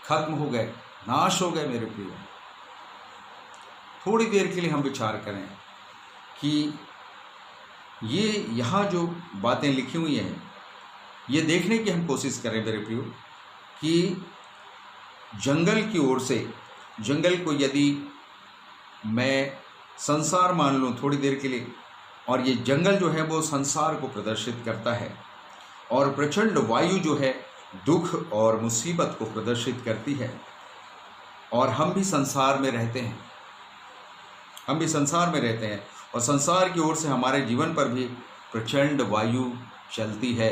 खत्म हो गए, नाश हो गए मेरे प्रिय। थोड़ी देर के लिए हम विचार करें कि ये यहाँ जो बातें लिखी हुई हैं ये देखने की हम कोशिश करें मेरे प्रियो कि जंगल की ओर से, जंगल को यदि मैं संसार मान लूँ थोड़ी देर के लिए, और ये जंगल जो है वो संसार को प्रदर्शित करता है, और प्रचंड वायु जो है दुख और मुसीबत को प्रदर्शित करती है, और हम भी संसार में रहते हैं, हम भी संसार में रहते हैं, और संसार की ओर से हमारे जीवन पर भी प्रचंड वायु चलती है,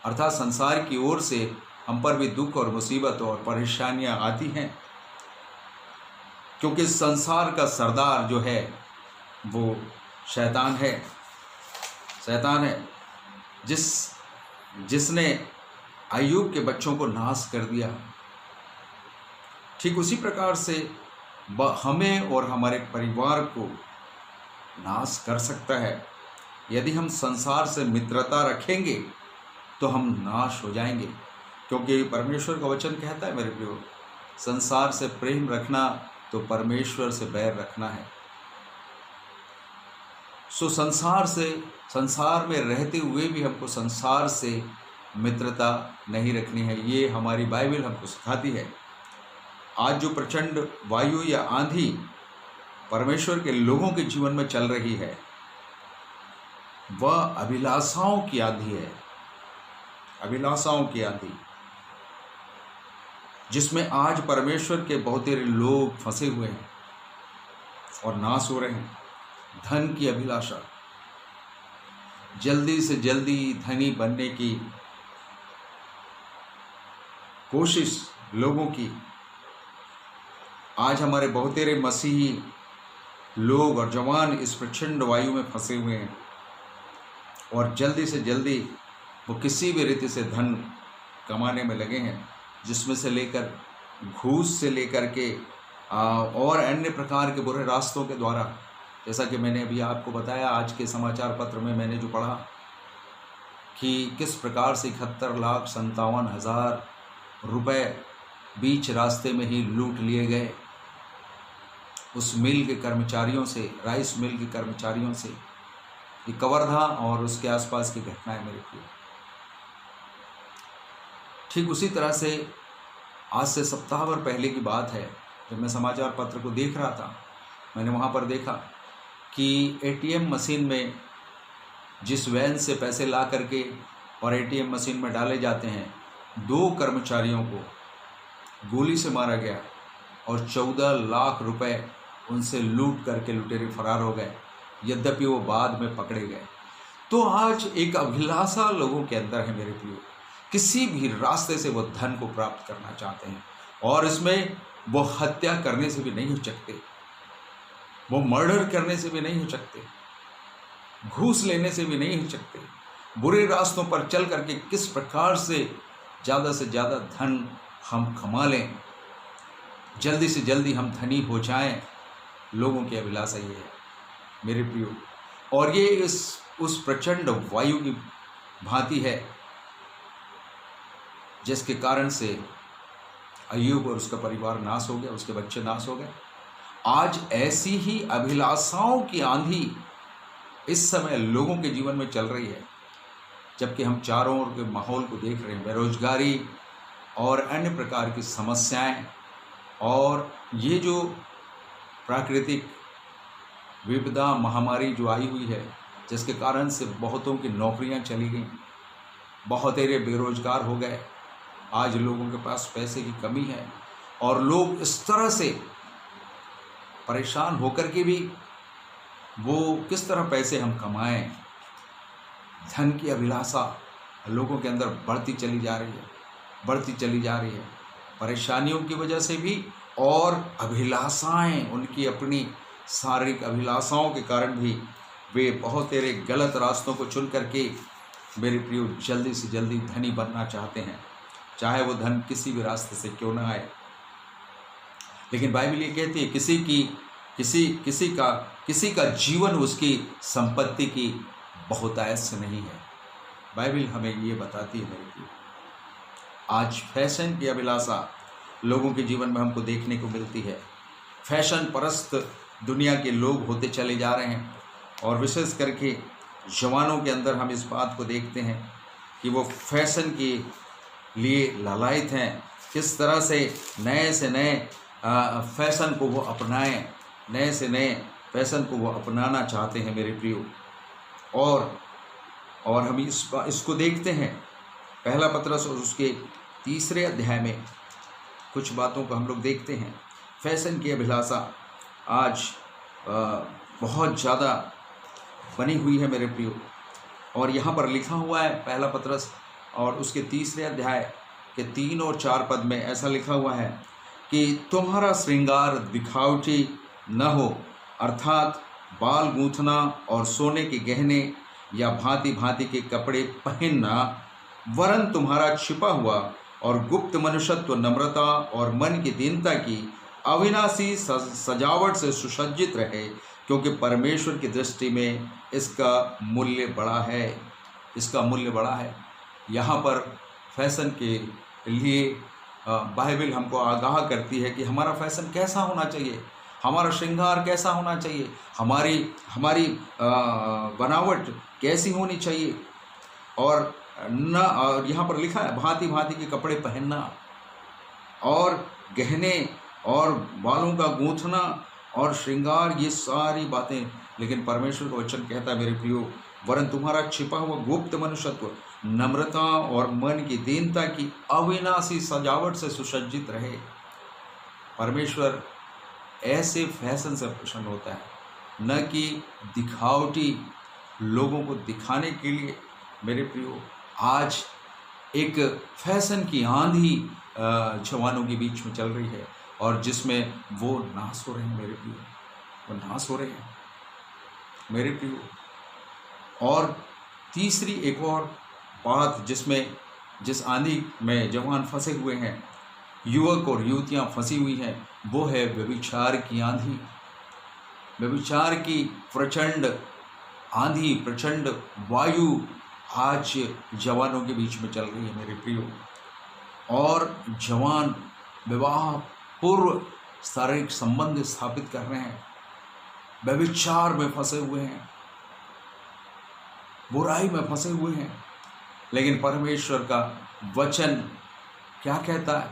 अर्थात संसार की ओर से हम पर भी दुख और मुसीबत और परेशानियां आती हैं, क्योंकि संसार का सरदार जो है वो शैतान है। शैतान है जिसने अय्यूब के बच्चों को नाश कर दिया। ठीक उसी प्रकार से हमें और हमारे परिवार को नाश कर सकता है। यदि हम संसार से मित्रता रखेंगे तो हम नाश हो जाएंगे, क्योंकि परमेश्वर का वचन कहता है मेरे प्रियो, संसार से प्रेम रखना तो परमेश्वर से बैर रखना है। सो संसार में रहते हुए भी हमको संसार से मित्रता नहीं रखनी है, ये हमारी बाइबल हमको सिखाती है। आज जो प्रचंड वायु या आंधी परमेश्वर के लोगों के जीवन में चल रही है वह अभिलाषाओं की आंधी है, अभिलाषाओं की आंधी, जिसमें आज परमेश्वर के बहुत सारे लोग फंसे हुए हैं और नाश हो रहे हैं। धन की अभिलाषा, जल्दी से जल्दी धनी बनने की कोशिश लोगों की। आज हमारे बहुत सारे मसीही लोग और जवान इस प्रचंड वायु में फंसे हुए हैं और जल्दी से जल्दी वो किसी भी रीति से धन कमाने में लगे हैं, जिसमें से लेकर घूस से लेकर के और अन्य प्रकार के बुरे रास्तों के द्वारा, जैसा कि मैंने अभी आपको बताया आज के समाचार पत्र में मैंने जो पढ़ा कि किस प्रकार से 71,57,000 रुपए बीच रास्ते में ही लूट लिए गए उस मिल के कर्मचारियों से, राइस मिल के कर्मचारियों से। ये कवर्धा और उसके आसपास की घटनाएं मेरे प्रिय। ठीक उसी तरह से आज से सप्ताह भर पहले की बात है, जब मैं समाचार पत्र को देख रहा था, मैंने वहाँ पर देखा कि एटीएम मशीन में जिस वैन से पैसे ला करके और एटीएम मशीन में डाले जाते हैं, 2 कर्मचारियों को गोली से मारा गया और 14 लाख रुपए उनसे लूट करके लुटेरे फरार हो गए, यद्यपि वो बाद में पकड़े गए। तो आज एक अभिलाषा लोगों के अंदर है मेरे प्रियो, किसी भी रास्ते से वो धन को प्राप्त करना चाहते हैं और इसमें वो हत्या करने से भी नहीं हिचकते, वो मर्डर करने से भी नहीं हिचकते, घूस लेने से भी नहीं हिचकते, बुरे रास्तों पर चल करके किस प्रकार से ज़्यादा धन हम कमा लें, जल्दी से जल्दी हम धनी हो जाएं, लोगों की अभिलाषा ये है मेरे प्रियो। और ये उस प्रचंड वायु की भांति है जिसके कारण से अय्यूब और उसका परिवार नाश हो गया, उसके बच्चे नाश हो गए। आज ऐसी ही अभिलाषाओं की आंधी इस समय लोगों के जीवन में चल रही है, जबकि हम चारों ओर के माहौल को देख रहे हैं, बेरोजगारी और अन्य प्रकार की समस्याएं और ये जो प्राकृतिक विपदा महामारी जो आई हुई है, जिसके कारण से बहुतों की नौकरियां चली गईं, बहुतेरे बेरोजगार हो गए। आज लोगों के पास पैसे की कमी है और लोग इस तरह से परेशान होकर के भी वो किस तरह पैसे हम कमाएं, धन की अभिलाषा लोगों के अंदर बढ़ती चली जा रही है, परेशानियों की वजह से भी और अभिलाषाएं, उनकी अपनी शारीरिक अभिलाषाओं के कारण भी वे बहुत तेरे गलत रास्तों को चुन करके मेरे प्रियो जल्दी से जल्दी धनी बनना चाहते हैं, चाहे वो धन किसी भी रास्ते से क्यों ना आए। लेकिन बाइबल ये कहती है किसी का जीवन उसकी संपत्ति की बहुतायत से नहीं है। बाइबल हमें ये बताती है मेरे प्रियो। आज फैशन की अभिलाषा लोगों के जीवन में हमको देखने को मिलती है। फैशन परस्त दुनिया के लोग होते चले जा रहे हैं और विशेष करके जवानों के अंदर हम इस बात को देखते हैं कि वो फैशन के लिए लालायित हैं, किस तरह से नए से नए फैशन को वो अपनाएं, नए से नए फैशन को वो अपनाना चाहते हैं मेरे प्रियो। और हम इसको देखते हैं पहला पत्रस और उसके 3 अध्याय में कुछ बातों को हम लोग देखते हैं। फैशन की अभिलाषा आज बहुत ज़्यादा बनी हुई है मेरे प्रियो। और यहाँ पर लिखा हुआ है पहला पत्रस और उसके 3 अध्याय के 3 और 4 पद में ऐसा लिखा हुआ है कि तुम्हारा श्रृंगार दिखावटी न हो, अर्थात बाल गूंथना और सोने के गहने या भांति भांति के कपड़े पहनना, वरन तुम्हारा छिपा हुआ और गुप्त मनुष्यत्व नम्रता और मन की दीनता की अविनाशी सजावट से सुसज्जित रहे, क्योंकि परमेश्वर की दृष्टि में इसका मूल्य बड़ा है। यहाँ पर फैशन के लिए बाइबल हमको आगाह करती है कि हमारा फैशन कैसा होना चाहिए, हमारा श्रृंगार कैसा होना चाहिए, हमारी बनावट कैसी होनी चाहिए। और यहाँ पर लिखा है भांति भांति के कपड़े पहनना और गहने और बालों का गूंथना और श्रृंगार, ये सारी बातें। लेकिन परमेश्वर का वचन कहता है मेरे प्रियो, वरन तुम्हारा छिपा हुआ गुप्त मनुष्यत्व नम्रता और मन की दीनता की अविनाशी सजावट से सुसज्जित रहे। परमेश्वर ऐसे फैशन से प्रसन्न होता है, न कि दिखावटी लोगों को दिखाने के लिए। मेरे प्रियो, आज एक फैशन की आंधी जवानों के बीच में चल रही है और जिसमें वो नाश हो रहे हैं मेरे प्रियो, वो नाश हो रहे हैं मेरे प्रियो। और तीसरी एक और बात जिस आंधी में जवान फंसे हुए हैं, युवक और युवतियां फंसी हुई हैं, वो है व्यभिचार की आंधी। व्यभिचार की प्रचंड आंधी, प्रचंड वायु आज जवानों के बीच में चल रही है मेरे प्रियो। और जवान विवाह पूर्व शारीरिक संबंध स्थापित कर रहे हैं, व्यभिचार में फंसे हुए हैं, बुराई में फंसे हुए हैं। लेकिन परमेश्वर का वचन क्या कहता है?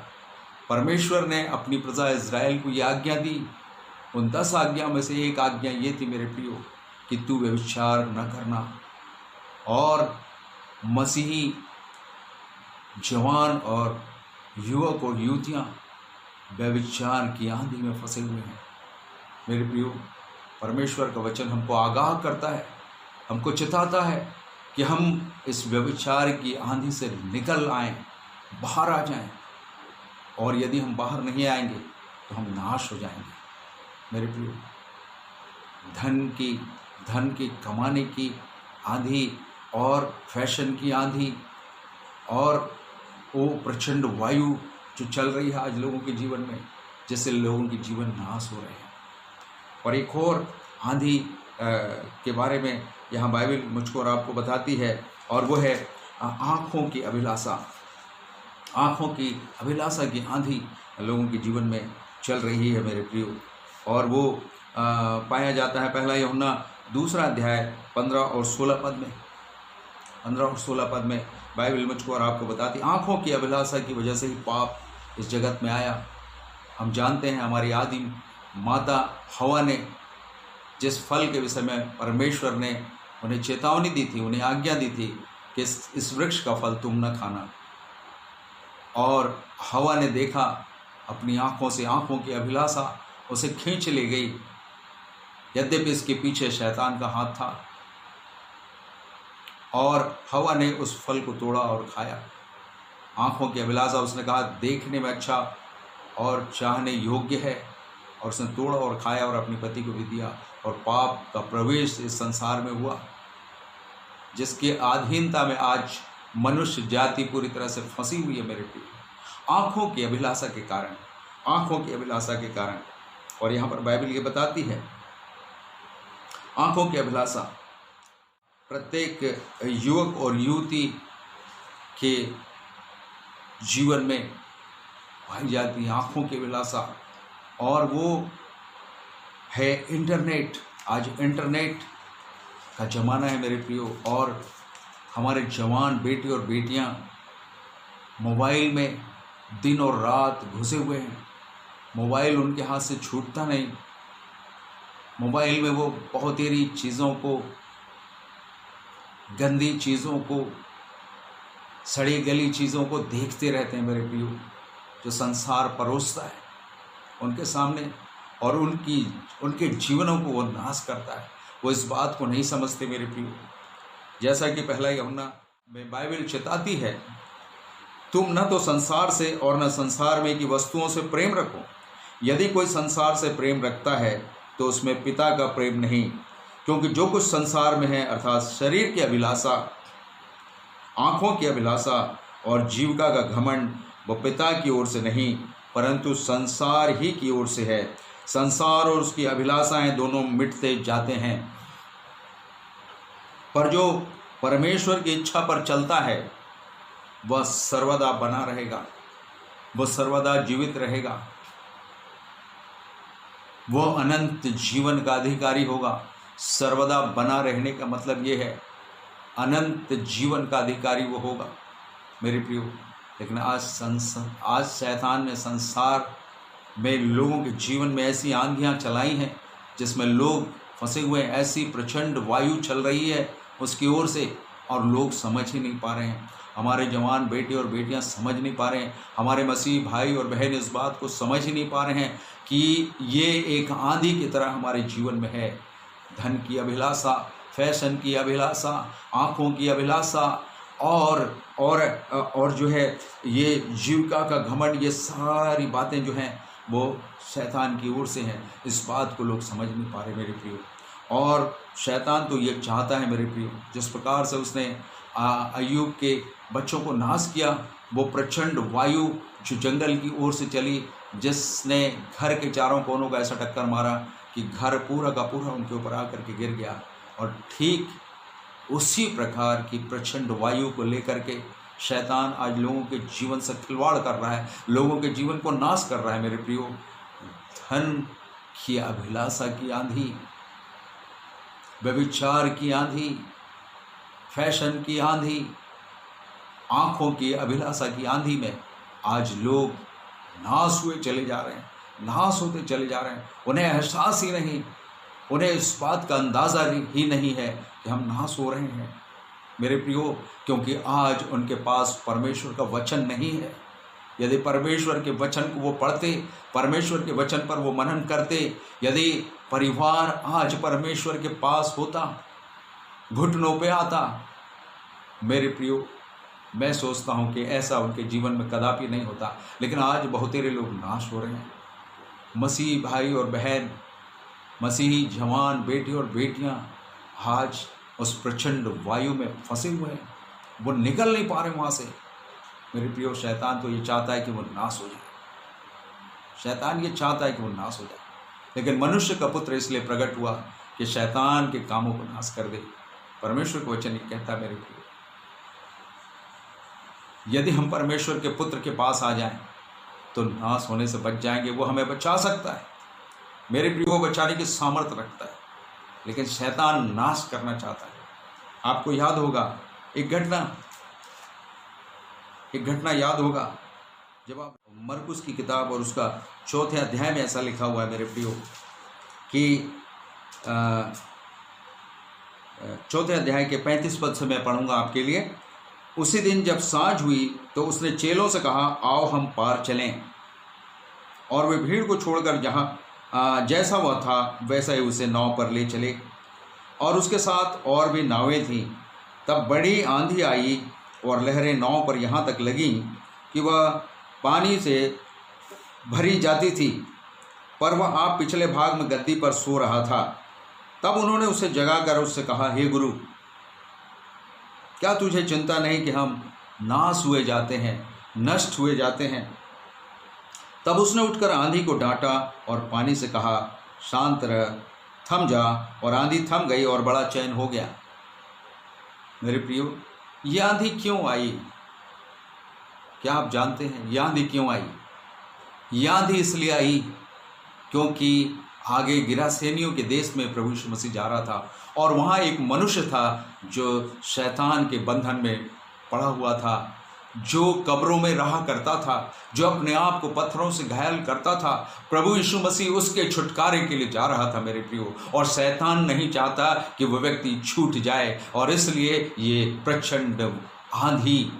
परमेश्वर ने अपनी प्रजा इज़राइल को यह आज्ञा दी। उन 10 आज्ञा में से एक आज्ञा ये थी मेरे प्रियो कि तू व्यभिचार न करना। और मसीही जवान और युवक और युवतियाँ व्यभिचार की आंधी में फंसे हुए हैं। मेरे प्रियो, परमेश्वर का वचन हमको आगाह करता है, हमको चिताता है कि हम इस व्यभिचार की आंधी से निकल आएं, बाहर आ जाएं। और यदि हम बाहर नहीं आएंगे तो हम नाश हो जाएंगे। मेरे प्रियो, धन की कमाने की आंधी और फैशन की आंधी और वो प्रचंड वायु जो चल रही है आज लोगों के जीवन में, जिससे लोगों के जीवन नाश हो रहे हैं। और एक और आंधी के बारे में यहाँ बाइबल मुझको और आपको बताती है, और वो है आँखों की अभिलाषा। आँखों की अभिलाषा की आंधी लोगों के जीवन में चल रही है मेरे प्रियो। और वो पाया जाता है पहला यूहन्ना 2 अध्याय 15 और 16 पद में। 15 और 16 पद में बाइबल मुझको और आपको बताती, आँखों की अभिलाषा की वजह से ही पाप इस जगत में आया। हम जानते हैं हमारी आदिम माता हवा ने जिस फल के विषय में परमेश्वर ने उन्हें चेतावनी दी थी, उन्हें आज्ञा दी थी कि इस वृक्ष का फल तुम न खाना, और हवा ने देखा अपनी आँखों से, आँखों की अभिलाषा उसे खींच ले गई। यद्यपि इसके पीछे शैतान का हाथ था, और हवा ने उस फल को तोड़ा और खाया। आँखों की अभिलाषा, उसने कहा देखने में अच्छा और चाहने योग्य है, और उसने तोड़ा और खाया और अपने पति को भी दिया, और पाप का प्रवेश इस संसार में हुआ, जिसकी अधीनता में आज मनुष्य जाति पूरी तरह से फंसी हुई है मेरे प्रिय। आँखों की अभिलाषा के कारण, आँखों की अभिलाषा के कारण। और यहाँ पर बाइबल ये बताती है, आँखों की अभिलाषा प्रत्येक युवक और युवती के जीवन में पाई जाती है, आँखों की अभिलाषा। और वो है इंटरनेट। आज इंटरनेट का ज़माना है मेरे प्रियो, और हमारे जवान बेटे और बेटियां मोबाइल में दिन और रात घुसे हुए हैं। मोबाइल उनके हाथ से छूटता नहीं। मोबाइल में वो बहुत सारी चीज़ों को, गंदी चीज़ों को, सड़ी गली चीज़ों को देखते रहते हैं मेरे प्रियो, जो संसार परोसता है उनके सामने, और उनके जीवनों को वो नाश करता है। वो इस बात को नहीं समझते मेरे प्रियो। जैसा कि पहला यूहन्ना में बाइबल चेताती है, तुम न तो संसार से और न संसार में की वस्तुओं से प्रेम रखो। यदि कोई संसार से प्रेम रखता है तो उसमें पिता का प्रेम नहीं, क्योंकि जो कुछ संसार में है, अर्थात शरीर की अभिलाषा, आँखों की अभिलाषा और जीविका का घमंड, वो पिता की ओर से नहीं परंतु संसार ही की ओर से है। संसार और उसकी अभिलाषाएं दोनों मिटते जाते हैं, पर जो परमेश्वर की इच्छा पर चलता है वह सर्वदा बना रहेगा, वह सर्वदा जीवित रहेगा, वह अनंत जीवन का अधिकारी होगा। सर्वदा बना रहने का मतलब ये है अनंत जीवन का अधिकारी वो होगा मेरे प्रियो। लेकिन आज शैतान ने संसार में लोगों के जीवन में ऐसी आंधियां चलाई हैं जिसमें लोग फंसे हुए हैं। ऐसी प्रचंड वायु चल रही है उसकी ओर से, और लोग समझ ही नहीं पा रहे हैं। हमारे जवान बेटे और बेटियां समझ नहीं पा रहे हैं, हमारे मसीह भाई और बहन इस बात को समझ ही नहीं पा रहे हैं कि ये एक आंधी की तरह हमारे जीवन में है। धन की अभिलाषा, फैशन की अभिलाषा, आँखों की अभिलाषा और जो है ये जीविका का घमंड, ये सारी बातें जो हैं वो शैतान की ओर से हैं। इस बात को लोग समझ नहीं पा रहे मेरे प्रियो। और शैतान तो ये चाहता है मेरे प्रियो, जिस प्रकार से उसने अय्यूब के बच्चों को नाश किया, वो प्रचंड वायु जो जंगल की ओर से चली, जिसने घर के चारों कोनों का ऐसा टक्कर मारा कि घर पूरा का पूरा उनके ऊपर आकर के गिर गया। और ठीक उसी प्रकार की प्रचंड वायु को लेकर के शैतान आज लोगों के जीवन से खिलवाड़ कर रहा है, लोगों के जीवन को नाश कर रहा है मेरे प्रियो। धन की अभिलाषा की आंधी, व्यभिचार की आंधी, फैशन की आंधी, आँखों की अभिलाषा की आंधी में आज लोग नाश हुए चले जा रहे हैं, नाश होते चले जा रहे हैं। उन्हें एहसास ही नहीं, उन्हें इस बात का अंदाज़ा ही नहीं है कि हम नाश हो रहे हैं। मेरे प्रियो, क्योंकि आज उनके पास परमेश्वर का वचन नहीं है। यदि परमेश्वर के वचन को वो पढ़ते, परमेश्वर के वचन पर वो मनन करते, यदि परिवार आज परमेश्वर के पास होता, घुटनों पे आता, मेरे प्रियो, मैं सोचता हूँ कि ऐसा उनके जीवन में कदापि नहीं होता। लेकिन आज बहुतेरे लोग नाश हो रहे हैं। मसीही भाई और बहन, मसीही जवान बेटे और बेटियाँ आज उस प्रचंड वायु में फंसे हुए हैं, वो निकल नहीं पा रहे वहाँ से। मेरे प्रियो, शैतान तो ये चाहता है कि वो नाश हो जाए, शैतान ये चाहता है कि वो नाश हो जाए। लेकिन मनुष्य का पुत्र इसलिए प्रकट हुआ कि शैतान के कामों को नाश कर दे। परमेश्वर का वचन ये कहता है मेरे प्रियो, यदि हम परमेश्वर के पुत्र के पास आ जाएं तो नाश होने से बच जाएंगे। वो हमें बचा सकता है मेरे प्रियो, वो बचाने की सामर्थ्य रखता है, लेकिन शैतान नाश करना चाहता है। आपको याद होगा एक घटना याद होगा, जब आप मरकुस की किताब और उसका 4 अध्याय में ऐसा लिखा हुआ है मेरे प्रियो कि 4 अध्याय के 35 पद से मैं पढ़ूंगा आपके लिए। उसी दिन जब सांझ हुई तो उसने चेलों से कहा, आओ हम पार चलें। और वे भीड़ को छोड़कर जहाँ जैसा वह था वैसा ही उसे नाव पर ले चले, और उसके साथ और भी नावें थीं। तब बड़ी आंधी आई और लहरें नाव पर यहाँ तक लगीं कि वह पानी से भरी जाती थी, पर वह आप पिछले भाग में गद्दी पर सो रहा था। तब उन्होंने उसे जगाकर उससे कहा, हे गुरु, क्या तुझे चिंता नहीं कि हम नाश हुए जाते हैं, नष्ट हुए जाते हैं? तब उसने उठकर आंधी को डांटा और पानी से कहा, शांत रह, थम जा। और आंधी थम गई और बड़ा चैन हो गया। मेरे प्रियो, ये आंधी क्यों आई? क्या आप जानते हैं ये आंधी क्यों आई? ये आंधी इसलिए आई क्योंकि आगे गिरासेनियों के देश में प्रभु यीशु मसीह जा रहा था, और वहाँ एक मनुष्य था जो शैतान के बंधन में पड़ा हुआ था, जो कब्रों में रहा करता था, जो अपने आप को पत्थरों से घायल करता था। प्रभु यीशु मसीह उसके छुटकारे के लिए जा रहा था मेरे प्रियो, और शैतान नहीं चाहता कि वह व्यक्ति छूट जाए, और इसलिए ये प्रचंड आंधी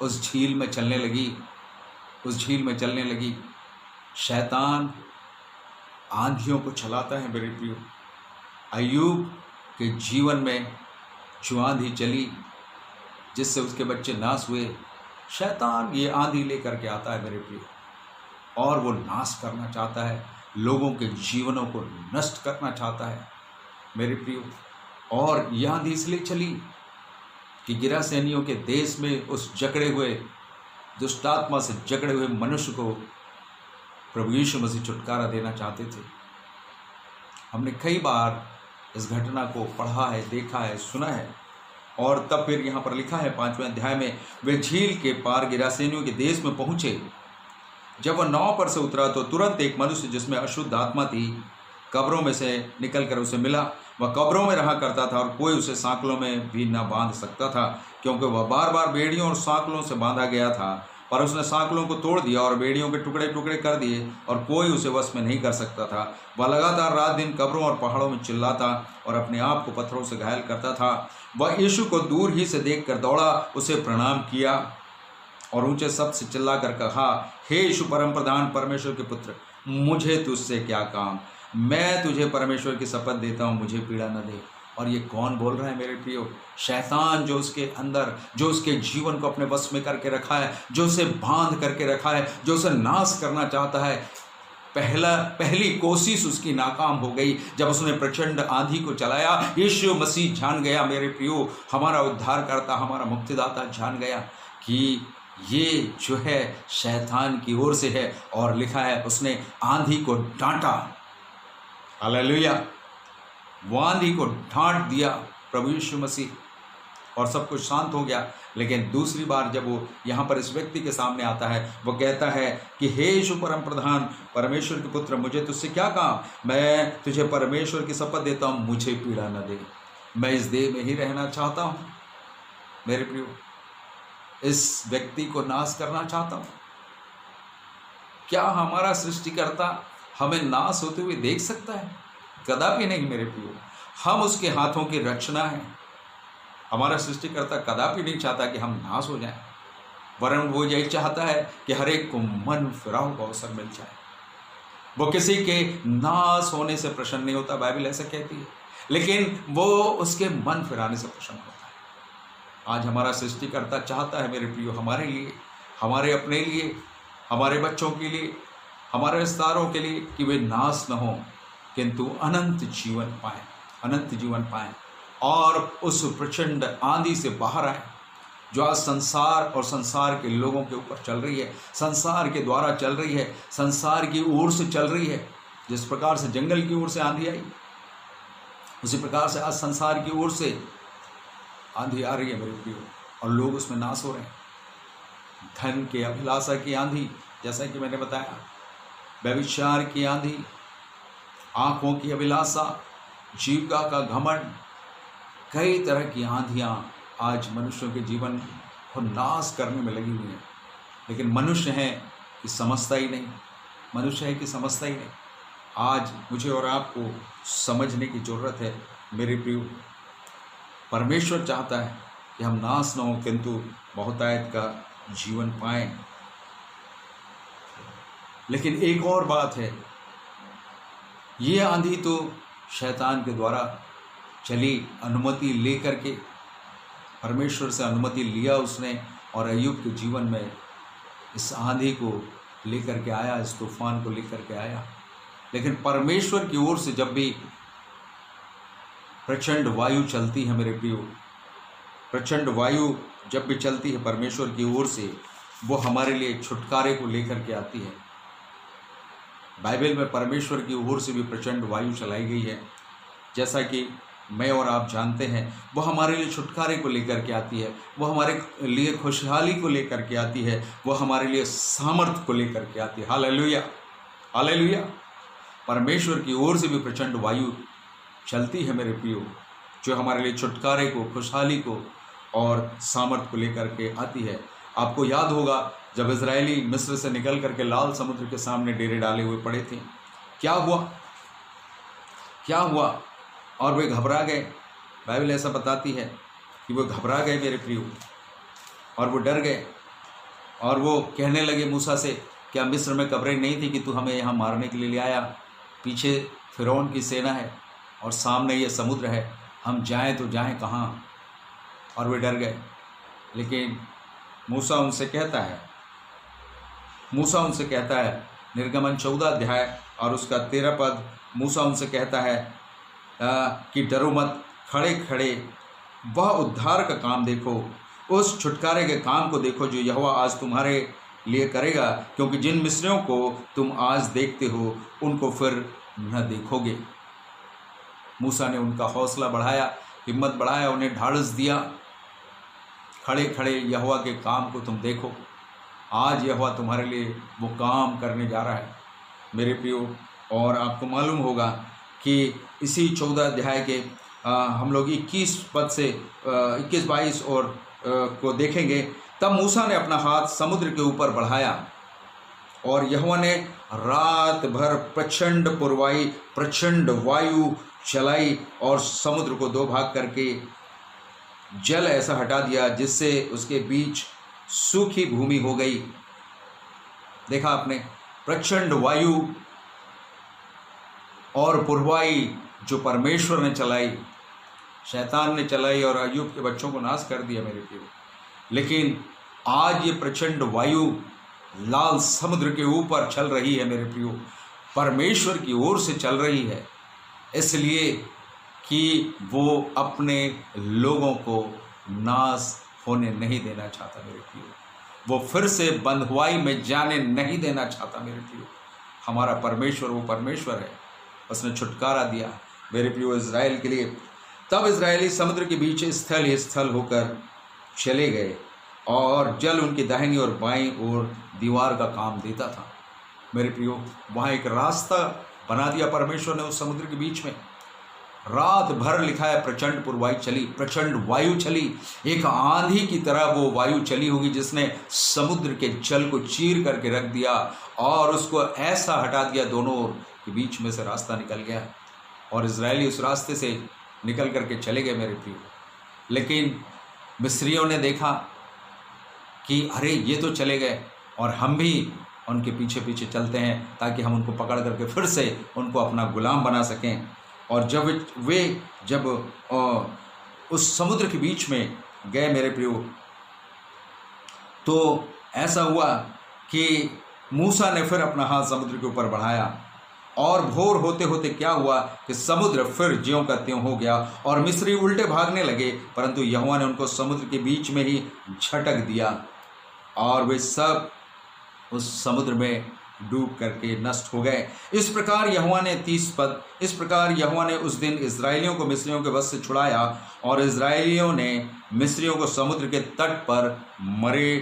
उस झील में चलने लगी। शैतान आंधियों को चलाता है मेरे प्रियो। अय्यूब के जीवन में जो आंधी चली जिससे उसके बच्चे नाश हुए, शैतान ये आंधी लेकर के आता है मेरे प्रियो, और वो नाश करना चाहता है, लोगों के जीवनों को नष्ट करना चाहता है मेरे प्रियो। और ये आंधी इसलिए चली कि गिरासेनियों के देश में उस जकड़े हुए, दुष्टात्मा से जकड़े हुए मनुष्य को प्रभु यीशु मसीह छुटकारा देना चाहते थे। हमने कई बार इस घटना को पढ़ा है, देखा है, सुना है, और तब फिर यहाँ पर लिखा है 5वें अध्याय में, वे झील के पार गिरासेनियों के देश में पहुँचे। जब वह नाव पर से उतरा तो तुरंत एक मनुष्य जिसमें अशुद्ध आत्मा थी कब्रों में से निकलकर उसे मिला। वह कब्रों में रहा करता था और कोई उसे सांकलों में भी न बांध सकता था, क्योंकि वह बार बार बेड़ियों और सांकलों से बांधा गया था। पर उसने सांकलों को तोड़ दिया और बेड़ियों के टुकड़े टुकड़े कर दिए, और कोई उसे वश में नहीं कर सकता था। वह लगातार रात दिन कब्रों और पहाड़ों में चिल्लाता और अपने आप को पत्थरों से घायल करता था। वह यीशु को दूर ही से देखकर दौड़ा, उसे प्रणाम किया और ऊंचे शब्द से चिल्लाकर कहा, हे यीशु परम प्रधान परमेश्वर के पुत्र, मुझे तुझसे क्या काम? मैं तुझे परमेश्वर की शपथ देता हूँ, मुझे पीड़ा न दे। और ये कौन बोल रहा है मेरे प्रियो? शैतान, जो उसके अंदर, जो उसके जीवन को अपने वश में करके रखा है, जो उसे बांध करके रखा है, जो उसे नाश करना चाहता है। पहली कोशिश उसकी नाकाम हो गई जब उसने प्रचंड आंधी को चलाया। यीशु मसीह जान गया मेरे प्रियो, हमारा उद्धारकर्ता, हमारा मुक्तिदाता जान गया कि ये जो है शैतान की ओर से है, और लिखा है उसने आंधी को डांटा। हालेलुया! वो आंधी को डांट दिया प्रभु यीशु मसीह, और सब कुछ शांत हो गया। लेकिन दूसरी बार जब वो यहाँ पर इस व्यक्ति के सामने आता है, वो कहता है कि हे यीशु परम प्रधान परमेश्वर के पुत्र, मुझे तुझसे क्या काम? मैं तुझे परमेश्वर की शपथ देता हूँ, मुझे पीड़ा न दे। मैं इस देह में ही रहना चाहता हूँ मेरे प्रियो, इस व्यक्ति को नाश करना चाहता हूँ। क्या हमारा सृष्टिकर्ता हमें नाश होते हुए देख सकता है? कदापि नहीं मेरे प्रियो। हम उसके हाथों की रचना है, हमारा सृष्टिकर्ता कदापि नहीं चाहता कि हम नाश हो जाएं, वरन वो यही चाहता है कि हर एक को मन फिराव का अवसर मिल जाए। वो किसी के नाश होने से प्रसन्न नहीं होता, बाइबल ऐसा कहती है, लेकिन वो उसके मन फिराने से प्रसन्न होता है। आज हमारा सृष्टिकर्ता चाहता है मेरे प्रियो, हमारे लिए, हमारे अपने लिए, हमारे बच्चों के लिए, हमारे विस्तारों के लिए, कि वे नाश न हो किंतु अनंत जीवन पाएं, अनंत जीवन पाएं और उस प्रचंड आंधी से बाहर आए जो आज संसार और संसार के लोगों के ऊपर चल रही है, संसार के द्वारा चल रही है, संसार की ओर से चल रही है। जिस प्रकार से जंगल की ओर से आंधी आई, उसी प्रकार से आज संसार की ओर से आंधी आ रही है मेरे प्रियो, और लोग उसमें नाश हो रहे हैं। धन के अभिलाषा की आंधी, जैसा कि मैंने बताया, व्यभिचार की आंधी, आंखों की अभिलाषा, जीविका का घमंड, कई तरह की आंधियां आज मनुष्यों के जीवन को नाश करने में लगी हुई हैं। लेकिन मनुष्य है कि समझता ही नहीं, मनुष्य है कि समझता ही नहीं। आज मुझे और आपको समझने की ज़रूरत है मेरे प्रियो। परमेश्वर चाहता है कि हम नाश न हो किंतु बहुतायत का जीवन पाएं। लेकिन एक और बात है, ये आंधी तो शैतान के द्वारा चली, अनुमति लेकर के, परमेश्वर से अनुमति लिया उसने और अय्यूब के जीवन में इस आंधी को लेकर के आया, इस तूफान को लेकर के आया। लेकिन परमेश्वर की ओर से जब भी प्रचंड वायु चलती है मेरे प्रियो, प्रचंड वायु जब भी चलती है परमेश्वर की ओर से, वो हमारे लिए छुटकारे को लेकर के आती है। बाइबल में परमेश्वर की ओर से भी प्रचंड वायु चलाई गई है, जैसा कि मैं और आप जानते हैं। वो हमारे लिए छुटकारे को लेकर के आती है, वो हमारे लिए खुशहाली को लेकर के आती है, वो हमारे लिए सामर्थ्य को लेकर के आती है। Hallelujah, hallelujah. परमेश्वर की ओर से भी प्रचंड वायु चलती है मेरे प्रियो, जो हमारे लिए छुटकारे को, खुशहाली को और सामर्थ्य को लेकर के आती है। आपको याद होगा जब इजरायली मिस्र से निकल करके लाल समुद्र के सामने डेरे डाले हुए पड़े थे, क्या हुआ, क्या हुआ? और वे घबरा गए। बाइबल ऐसा बताती है कि वो घबरा गए मेरे प्रियो, और वो डर गए, और वो कहने लगे मूसा से, क्या मिस्र में कब्रें नहीं थी कि तू हमें यहाँ मारने के लिए ले आया? पीछे फिरौन की सेना है और सामने ये समुद्र है, हम जाएं तो जाएं कहाँ? और वे डर गए। लेकिन मूसा उनसे कहता है, निर्गमन 14 अध्याय और उसका 13 पद, मूसा उनसे कहता है कि डरो मत, खड़े खड़े वह उद्धार का काम देखो, उस छुटकारे के काम को देखो जो यहोवा आज तुम्हारे लिए करेगा, क्योंकि जिन मिस्रियों को तुम आज देखते हो उनको फिर न देखोगे। मूसा ने उनका हौसला बढ़ाया, हिम्मत बढ़ाया, उन्हें ढाढ़स दिया। खड़े खड़े यहोवा के काम को तुम देखो, आज यहोवा तुम्हारे लिए वो काम करने जा रहा है मेरे प्रियो। और आपको मालूम होगा कि इसी 14 अध्याय के हम लोग 21 पद से 21-22 और को देखेंगे। तब मूसा ने अपना हाथ समुद्र के ऊपर बढ़ाया और यहोवा ने रात भर प्रचंड पुरवाई, प्रचंड वायु चलाई और समुद्र को 2 भाग करके जल ऐसा हटा दिया जिससे उसके बीच सूखी भूमि हो गई। देखा आपने, प्रचंड वायु और पुरवाई जो परमेश्वर ने चलाई, शैतान ने चलाई और अय्यूब के बच्चों को नाश कर दिया मेरे प्रियो। लेकिन आज ये प्रचंड वायु लाल समुद्र के ऊपर चल रही है मेरे प्रियो, परमेश्वर की ओर से चल रही है, इसलिए कि वो अपने लोगों को नाश होने नहीं देना चाहता मेरे प्रियो, वो फिर से बंधुआई में जाने नहीं देना चाहता मेरे प्रियो। हमारा परमेश्वर वो परमेश्वर है, उसने छुटकारा दिया मेरे प्रियो इज़राइल के लिए। तब इज़राइली समुद्र के बीच स्थल ही स्थल होकर चले गए और जल उनकी दाहिनी और बाईं ओर दीवार का काम देता था मेरे प्रियो। वहाँ एक रास्ता बना दिया परमेश्वर ने उस समुद्र के बीच में। रात भर लिखा है प्रचंड पुरवाई चली, प्रचंड वायु चली, एक आंधी की तरह वो वायु चली होगी जिसने समुद्र के जल को चीर करके रख दिया और उसको ऐसा हटा दिया, दोनों ओर के बीच में से रास्ता निकल गया और इजरायली उस रास्ते से निकल करके चले गए मेरे प्रियो। लेकिन मिस्रियों ने देखा कि अरे ये तो चले गए और हम भी उनके पीछे पीछे चलते हैं ताकि हम उनको पकड़ करके फिर से उनको अपना गुलाम बना सकें। और जब उस समुद्र के बीच में गए मेरे प्रियो, तो ऐसा हुआ कि मूसा ने फिर अपना हाथ समुद्र के ऊपर बढ़ाया और भोर होते होते क्या हुआ कि समुद्र फिर ज्यों का त्यों हो गया और मिस्री उल्टे भागने लगे, परंतु यहोवा ने उनको समुद्र के बीच में ही झटक दिया और वे सब उस समुद्र में डूब करके नष्ट हो गए। इस प्रकार यहोवा ने 30 पद, इस प्रकार यहोवा ने उस दिन इस्राएलियों को मिस्रियों के वश से छुड़ाया और इस्राएलियों ने मिस्रियों को समुद्र के तट पर मरे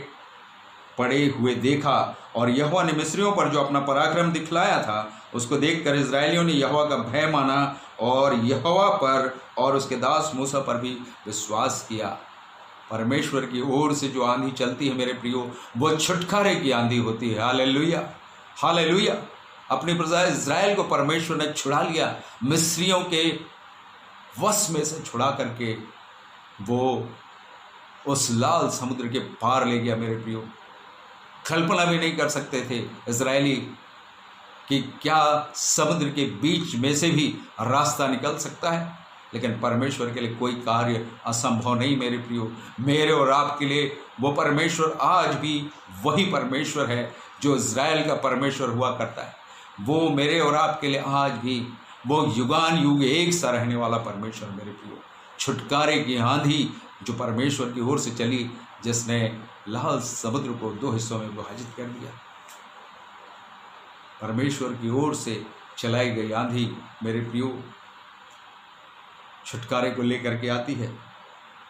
पड़े हुए देखा। और यहोवा ने मिस्रियों पर जो अपना पराक्रम दिखलाया था उसको देखकर इस्राएलियों ने यहोवा का भय माना और यहोवा पर और उसके दास मूसा पर भी विश्वास किया। परमेश्वर की ओर से जो आंधी चलती है मेरे प्रियो, वो छुटकारे की आंधी होती है। Hallelujah, hallelujah. अपनी प्रजा इस्राएल को परमेश्वर ने छुड़ा लिया, मिस्रियों के वश में से छुड़ा करके वो उस लाल समुद्र के पार ले गया मेरे प्रियो। कल्पना भी नहीं कर सकते थे इजरायली कि क्या समुद्र के बीच में से भी रास्ता निकल सकता है, लेकिन परमेश्वर के लिए कोई कार्य असंभव नहीं मेरे प्रियो। मेरे और आपके लिए वो परमेश्वर आज भी वही परमेश्वर है जो इज़राइल का परमेश्वर हुआ करता है। वो मेरे और आपके लिए आज भी वो युगान युग एक सा रहने वाला परमेश्वर मेरे प्रियो। छुटकारे की आंधी जो परमेश्वर की ओर से चली, जिसने लाल समुद्र को 2 हिस्सों में विभाजित कर दिया। परमेश्वर की ओर से चलाई गई आंधी मेरे प्रियो छुटकारे को लेकर के आती है।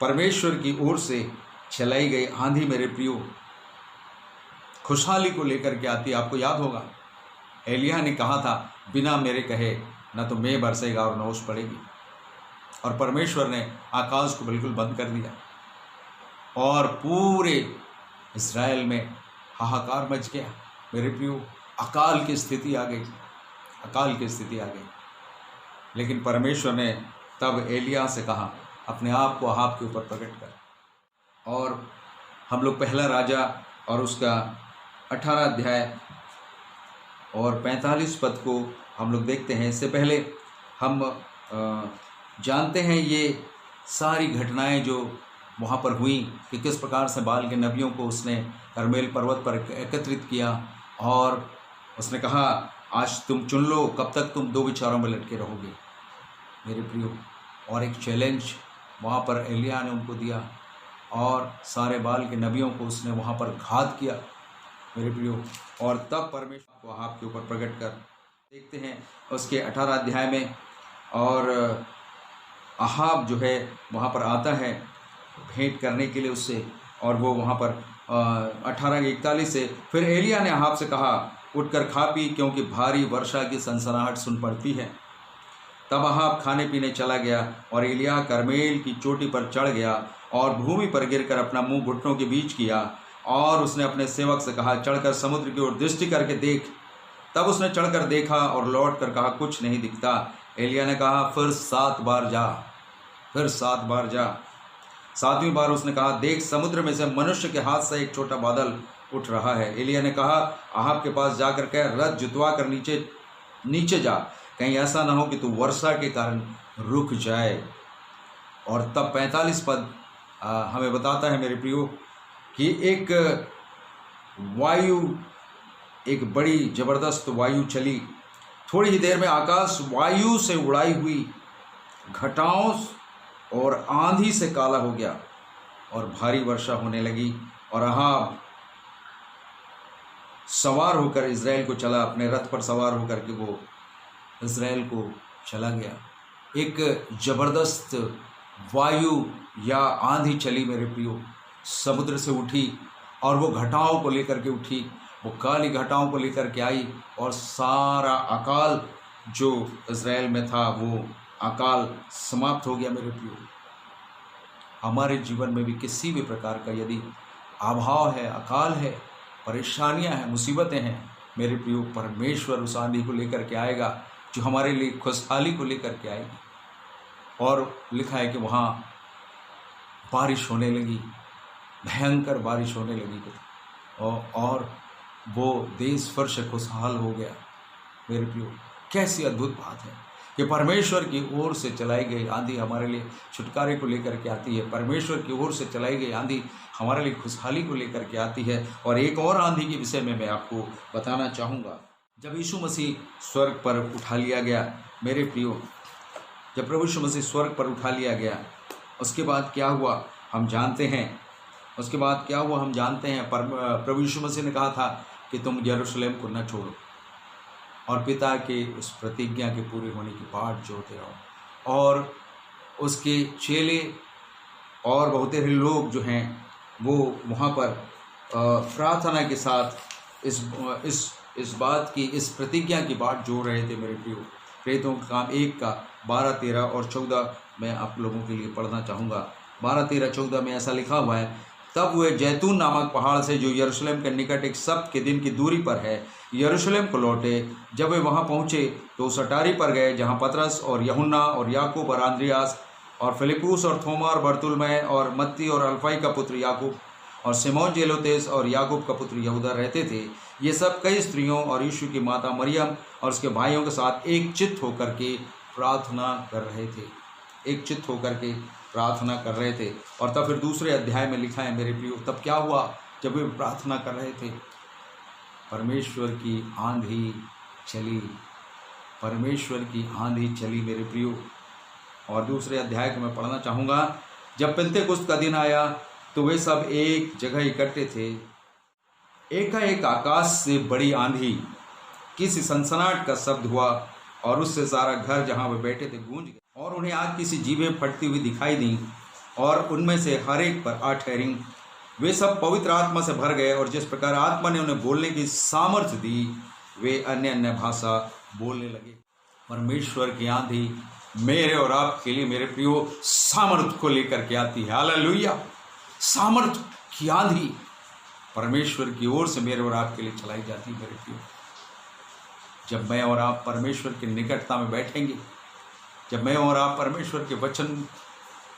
परमेश्वर की ओर से चलाई गई आंधी मेरे प्रियो खुशहाली को लेकर के आती है। आपको याद होगा एलिया ने कहा था, बिना मेरे कहे न तो मेघ बरसेगा और न ओस पड़ेगी, और परमेश्वर ने आकाश को बिल्कुल बंद कर दिया और पूरे इस्राएल में हाहाकार मच गया मेरे प्रियो। अकाल की स्थिति आ गई, अकाल की स्थिति आ गई। लेकिन परमेश्वर ने तब एलिया से कहा, अपने आप को अहाब के ऊपर प्रकट कर। और हम लोग पहला राजा और उसका 18 अध्याय और 45 पद को हम लोग देखते हैं। इससे पहले हम जानते हैं ये सारी घटनाएं जो वहाँ पर हुई कि किस प्रकार से बाल के नबियों को उसने करमेल पर्वत पर एकत्रित किया और उसने कहा, आज तुम चुन लो कब तक तुम 2 विचारों में लटके रहोगे मेरे प्रियो। और एक चैलेंज वहाँ पर एलिया ने उनको दिया और सारे बाल के नबियों को उसने वहाँ पर घात किया मेरे प्रियो। और तब परमेश्वर को अहाब के ऊपर प्रकट कर देखते हैं उसके 18 अध्याय में। और अहाब जो है वहाँ पर आता है भेंट करने के लिए उससे, और वो वहाँ पर 18:41 से, फिर एलिया ने अहाब से कहा, उठकर खा पी क्योंकि भारी वर्षा की सनसनाहट सुन पड़ती है। तब अहाब खाने पीने चला गया और एलिया करमेल की चोटी पर चढ़ गया और भूमि पर गिरकर अपना मुंह घुटनों के बीच किया और उसने अपने सेवक से कहा, चढ़कर समुद्र की ओर दृष्टि करके देख। तब उसने चढ़कर देखा और लौट कर कहा, कुछ नहीं दिखता। एलिया ने कहा, फिर 7 बार जा, फिर 7 बार जा। 7वीं बार उसने कहा, देख समुद्र में से मनुष्य के हाथ से एक छोटा बादल उठ रहा है। एलिया ने कहा, अहाब के पास जाकर कह, रथ जुतवा कर नीचे जा, कहीं ऐसा ना हो कि तू वर्षा के कारण रुक जाए। और तब 45 पद हमें बताता है मेरे प्रियो कि एक बड़ी जबरदस्त वायु चली। थोड़ी ही देर में आकाश वायु से उड़ाई हुई घटाओं और आंधी से काला हो गया और भारी वर्षा होने लगी। और अहाब सवार होकर इज़राइल को चला, अपने रथ पर सवार होकर के वो इज़राइल को चला गया। एक जबरदस्त वायु या आंधी चली मेरे प्रियो, समुद्र से उठी और वो घटाओं को लेकर के उठी, वो काली घटाओं को लेकर के आई और सारा अकाल जो इज़राइल में था वो अकाल समाप्त हो गया मेरे प्रियो। हमारे जीवन में भी किसी भी प्रकार का यदि अभाव है, अकाल है, परेशानियां हैं, मुसीबतें हैं मेरे प्रियो, परमेश्वर उस आंधी को लेकर के आएगा जो हमारे लिए खुशहाली को लेकर के आएगी। और लिखा है कि वहाँ बारिश होने लगी, भयंकर बारिश होने लगी और वो देश फर्श खुशहाल हो गया। मेरे प्रियो, कैसी अद्भुत बात है कि परमेश्वर की ओर से चलाई गई आंधी हमारे लिए छुटकारे को लेकर के आती है। परमेश्वर की ओर से चलाई गई आंधी हमारे लिए खुशहाली को लेकर के आती है। और एक और आंधी के विषय में मैं आपको बताना चाहूँगा। जब यीशु मसीह स्वर्ग पर उठा लिया गया, मेरे प्रियो, जब प्रभु यीशु मसीह स्वर्ग पर उठा लिया गया, उसके बाद क्या हुआ हम जानते हैं। उसके बाद क्या हुआ हम जानते हैं। प्रभु यीशु मसीह ने कहा था कि तुम यरूशलेम को न छोड़ो और पिता के उस प्रतिज्ञा के पूरे होने की बाट जोते रहो। और उसके चेले और बहुत सारे लोग जो हैं वो वहाँ पर प्रार्थना के साथ इस बात की, इस प्रतिज्ञा की बाट जोड़ रहे थे। मेरे प्रियो, प्रेरितों का काम 1 का 12, 13 और 14 मैं आप लोगों के लिए पढ़ना चाहूँगा। 12, 13, 14 में ऐसा लिखा हुआ है, तब वे जैतून नामक पहाड़ से जो यरूशलेम के निकट एक सप्त के दिन की दूरी पर है यरूशलेम को लौटे। जब वे वहाँ पहुँचे तो उस अटारी पर गए जहाँ पतरस और यूहन्ना और याकूब और अंद्रियास और फिलिप्पुस और थोमा और बरतुल्मै और मत्ती और अल्फाई का पुत्र याकूब और सिमोन जेलोतेस और याकूब का पुत्र यहूदा रहते थे। ये सब कई स्त्रियों और यीशु की माता मरियम और उसके भाइयों के साथ एक चित्त होकर के प्रार्थना कर रहे थे। एक चित्त होकर के प्रार्थना कर रहे थे। और तब फिर दूसरे अध्याय में लिखा है मेरे प्रियो, तब क्या हुआ जब वे प्रार्थना कर रहे थे, परमेश्वर की आंधी चली। परमेश्वर की आंधी चली मेरे प्रियो। और दूसरे अध्याय को मैं पढ़ना चाहूँगा। जब पेंतेकुस्त का दिन आया तो वे सब एक जगह इकट्ठे थे। एकाएक आकाश से बड़ी आंधी, किसी सनसनाहट का शब्द हुआ और उससे सारा घर जहाँ वे बैठे थे गूंज गया। और उन्हें आग की सी जीभें फटती हुई दिखाई दी और उनमें से हर एक पर आ ठहरी। वे सब पवित्र आत्मा से भर गए और जिस प्रकार आत्मा ने उन्हें बोलने की सामर्थ्य दी वे अन्य अन्य भाषा बोलने लगे। परमेश्वर की आंधी मेरे और आपके लिए मेरे प्रियो सामर्थ्य को लेकर के आती है। हालेलुया। सामर्थ्य की आंधी परमेश्वर की ओर से मेरे और आपके लिए चलाई जाती है मेरे प्रियो। जब मैं और आप परमेश्वर की निकटता में बैठेंगे, जब मैं और आप परमेश्वर के वचन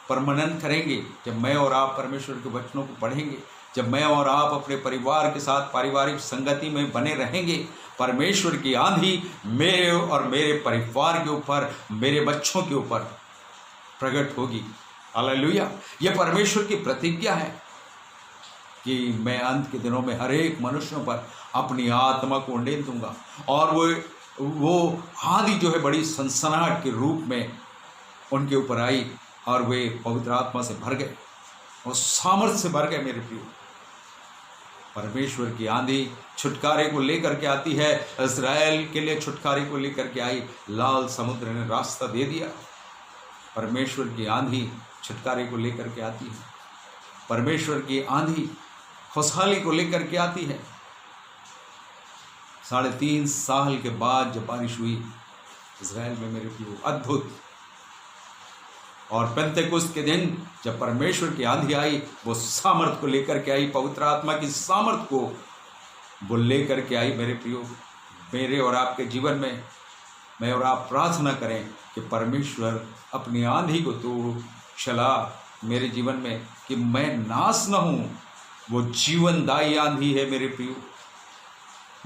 पर मनन करेंगे, जब मैं और आप परमेश्वर के वचनों को पढ़ेंगे, जब मैं और आप अपने परिवार के साथ पारिवारिक संगति में बने रहेंगे, परमेश्वर की आंधी मेरे और मेरे परिवार के ऊपर, मेरे बच्चों के ऊपर प्रकट होगी। हालेलुया। यह परमेश्वर की प्रतिज्ञा है कि मैं अंत के दिनों में हर एक मनुष्यों पर अपनी आत्मा को उंडेल दूंगा। और वो आंधी जो है बड़ी सनसनाहट के रूप में उनके ऊपर आई और वे पवित्र आत्मा से भर गए और सामर्थ्य से भर गए मेरे प्रियो। परमेश्वर की आंधी छुटकारे को लेकर के आती है। इस्राएल के लिए छुटकारे को लेकर के आई। लाल समुद्र ने रास्ता दे दिया। परमेश्वर की आंधी छुटकारे को लेकर के आती है। परमेश्वर की आंधी खुशहाली को लेकर के आती है। 3.5 साल के बाद जब बारिश हुई इस्राएल में मेरे प्रियो, अद्भुत। और पेंतेकुस्त के दिन जब परमेश्वर की आंधी आई, वो सामर्थ को लेकर के आई, पवित्र आत्मा की सामर्थ को वो लेकर के आई मेरे प्रियो। मेरे और आपके जीवन में मैं और आप प्रार्थना करें कि परमेश्वर अपनी आंधी को तोड़ चला मेरे जीवन में, कि मैं नाश न हूँ। वो जीवनदायी आंधी है मेरे प्रियो,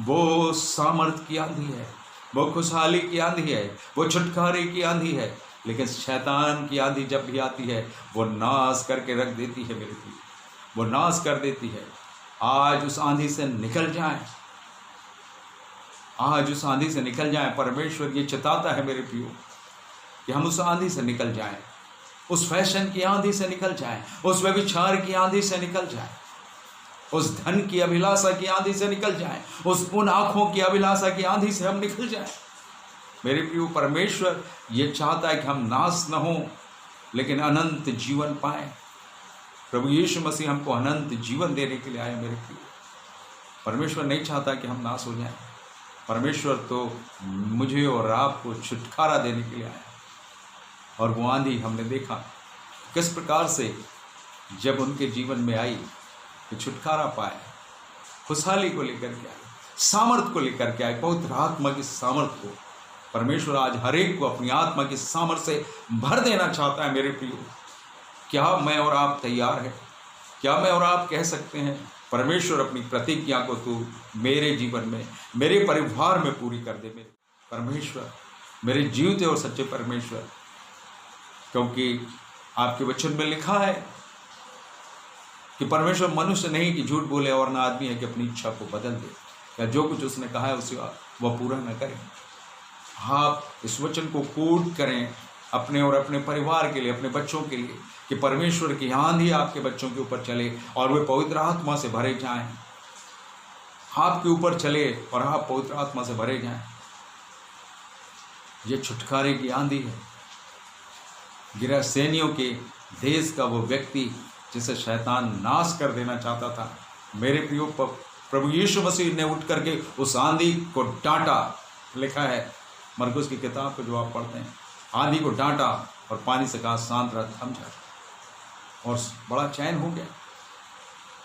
वो सामर्थ की आंधी है, वो खुशहाली की आंधी है, वो छुटकारे की आंधी है। लेकिन शैतान की आंधी जब भी आती है वो नाश करके रख देती है मेरे प्रियो, वो नाश कर देती है। आज उस आंधी से निकल जाएं, आज उस आंधी से निकल जाएं। परमेश्वर ये चिताता है मेरे प्रियो कि हम उस आंधी से निकल जाएं, उस फैशन की आंधी से निकल जाएं, उस व्यभिचार की आंधी से निकल जाएं, उस धन की अभिलाषा की आंधी से निकल जाएं, उन आंखों की अभिलाषा की आंधी से हम निकल जाएं। मेरे प्रियो, परमेश्वर ये चाहता है कि हम नाश न हों लेकिन अनंत जीवन पाएं। प्रभु यीशु मसीह हमको अनंत जीवन देने के लिए आए मेरे प्रियो। परमेश्वर नहीं चाहता कि हम नाश हो जाएं। परमेश्वर तो मुझे और आपको छुटकारा देने के लिए आया। और वो आंधी हमने देखा किस प्रकार से जब उनके जीवन में आई तो छुटकारा पाए, खुशहाली को लेकर के आए, सामर्थ को लेकर के आए, पवित्र आत्मा की सामर्थ को। परमेश्वर आज हर एक को अपनी आत्मा की सामर्थ से भर देना चाहता है मेरे प्रियो। क्या मैं और आप तैयार हैं? क्या मैं और आप कह सकते हैं परमेश्वर अपनी प्रतिज्ञा को तू मेरे जीवन में, मेरे परिवार में पूरी कर दे मेरे परमेश्वर, मेरे जीवते और सच्चे परमेश्वर। क्योंकि आपके वचन में लिखा है कि परमेश्वर मनुष्य नहीं कि झूठ बोले और ना आदमी है कि अपनी इच्छा को बदल दे, या जो कुछ उसने कहा है उसे वह पूरा न करे। आप इस वचन को कोट करें अपने और अपने परिवार के लिए, अपने बच्चों के लिए, कि परमेश्वर की आंधी आपके बच्चों के ऊपर चले और वे पवित्र आत्मा से भरे जाएं, आपके ऊपर चले और आप पवित्र आत्मा से भरे जाएं। ये छुटकारे की आंधी है। गिरा सैनियों के देश का वो व्यक्ति जिसे शैतान नाश कर देना चाहता था, मेरे प्रियो प्रभु यीशु मसीह ने उठ करके उस आंधी को डांटा। लिखा है मरकुस की किताब को जो आप पढ़ते हैं, आंधी को डांटा और पानी से कहा शांत रह, थम जा, और बड़ा चैन हो गया।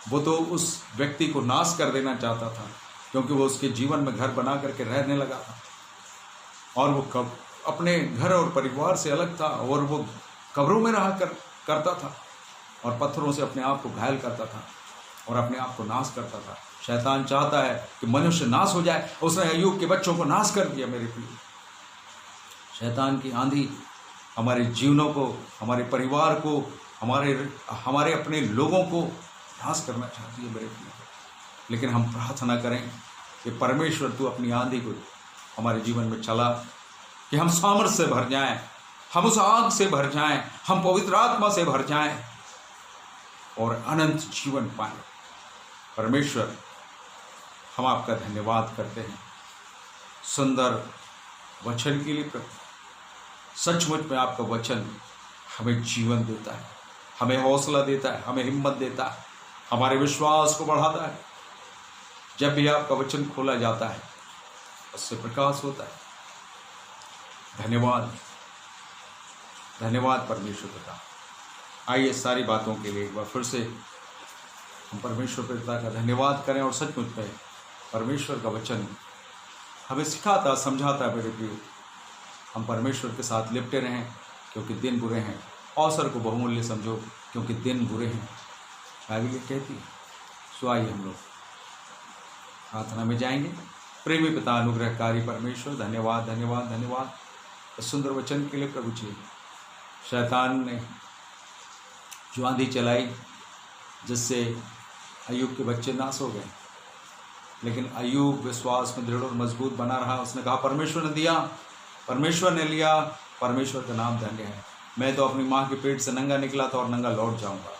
वो तो उस व्यक्ति को नाश कर देना चाहता था, क्योंकि वो उसके जीवन में घर बना करके रहने लगा था और वो अपने घर और परिवार से अलग था और वो कब्रों में रहा करता था और पत्थरों से अपने आप को घायल करता था और अपने आप को नाश करता था। शैतान चाहता है कि मनुष्य नाश हो जाए। उसने अय्यूब के बच्चों को नाश कर दिया। मेरे प्रिय, शैतान की आंधी हमारे जीवनों को, हमारे परिवार को, हमारे अपने लोगों को नाश करना चाहती है मेरे प्रिय। लेकिन हम प्रार्थना करें कि परमेश्वर तू अपनी आंधी को हमारे जीवन में चला, कि हम सामर्थ्य से भर जाएं, हम उस आग से भर जाएं, हम पवित्र आत्मा से भर जाएं और अनंत जीवन पाएं। परमेश्वर, हम आपका धन्यवाद करते हैं सुंदर वचन के लिए प्रभु। सचमुच में आपका वचन हमें जीवन देता है, हमें हौसला देता है, हमें हिम्मत देता है, हमारे विश्वास को बढ़ाता है। जब भी आपका वचन खोला जाता है उससे प्रकाश होता है। धन्यवाद, धन्यवाद परमेश्वर पिता। आइए सारी बातों के लिए एक बार फिर से हम परमेश्वर पिता का धन्यवाद करें। और सचमुच में परमेश्वर का वचन हमें सिखाता, समझाता है। मेरे प्रिय, हम परमेश्वर के साथ लिपटे रहें, क्योंकि दिन बुरे हैं। अवसर को बहुमूल्य समझो, क्योंकि दिन बुरे हैं, बाइबल कहती है। सो आइए हम लोग प्रार्थना में जाएंगे। प्रेमी पिता, अनुग्रहकारी परमेश्वर, धन्यवाद धन्यवाद धन्यवाद सुंदर वचन के लिए प्रभु जी। शैतान ने जो आंधी चलाई जिससे अय्यूब के बच्चे नाश हो गए, लेकिन अय्यूब विश्वास में दृढ़ और मजबूत बना रहा। उसने कहा परमेश्वर ने दिया, परमेश्वर ने लिया, परमेश्वर का नाम धन्य है। मैं तो अपनी माँ के पेट से नंगा निकला था और नंगा लौट जाऊंगा।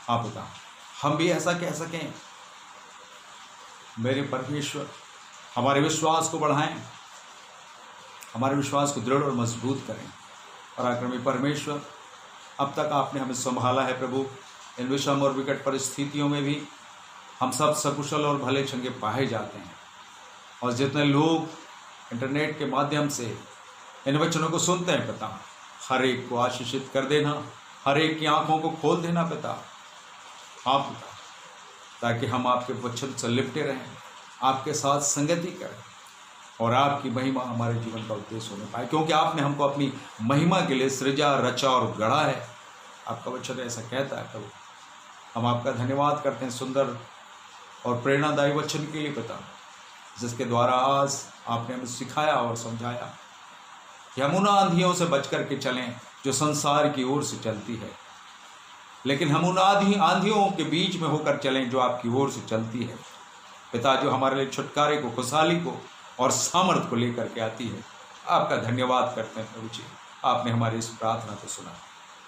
हाँ पिता, हम भी ऐसा कह सकें। मेरे परमेश्वर, हमारे विश्वास को बढ़ाएं, हमारे विश्वास को दृढ़ और मजबूत करें। पराक्रमी परमेश्वर, अब तक आपने हमें संभाला है प्रभु। इन विषम और विकट परिस्थितियों में भी हम सब सकुशल और भले चंगे पाए जाते हैं। और जितने लोग इंटरनेट के माध्यम से इन वचनों को सुनते हैं पिता, हर एक को आशीषित कर देना, हर एक की आंखों को खोल देना पिता। हाँ पिता, ताकि हम आपके वचन से लिपटे रहें, आपके साथ संगति करें और आपकी महिमा हमारे जीवन का उद्देश्य होने पाए, क्योंकि आपने हमको अपनी महिमा के लिए सृजा, रचा और गढ़ा है। आपका वचन ऐसा कहता है प्रभु। हम आपका धन्यवाद करते हैं सुंदर और प्रेरणादायी वचन के लिए पिता, जिसके द्वारा आज आपने हमें सिखाया और समझाया कि हम उन आंधियों से बच कर के चलें जो संसार की ओर से चलती है, लेकिन हम उन आंधियों के बीच में होकर चलें जो आपकी ओर से चलती है पिता, जो हमारे लिए छुटकारे को, खुशहाली को और सामर्थ को लेकर के आती है। आपका धन्यवाद करते हैं प्रभु जी। आपने हमारी इस प्रार्थना को सुना।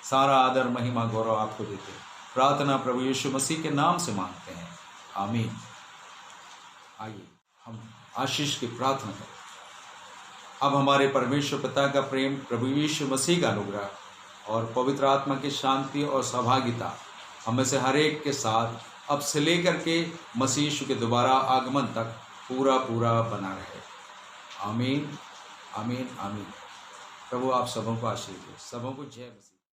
सारा आदर, महिमा, गौरव आपको देते हैं। प्रार्थना प्रभु यीशु मसीह के नाम से मांगते हैं, आमीन। आइए हम आशीष की प्रार्थना करें। अब हमारे परमेश्वर पिता का प्रेम, प्रभु यीशु मसीह का अनुग्रह और पवित्र आत्मा की शांति और सहभागिता हमें से हर एक के साथ अब से लेकर के मसीह यीशु के दोबारा आगमन तक पूरा बना रहे। आमीन आमीन आमीन। प्रभु आप सबों को आशीष दे, सबों को जय।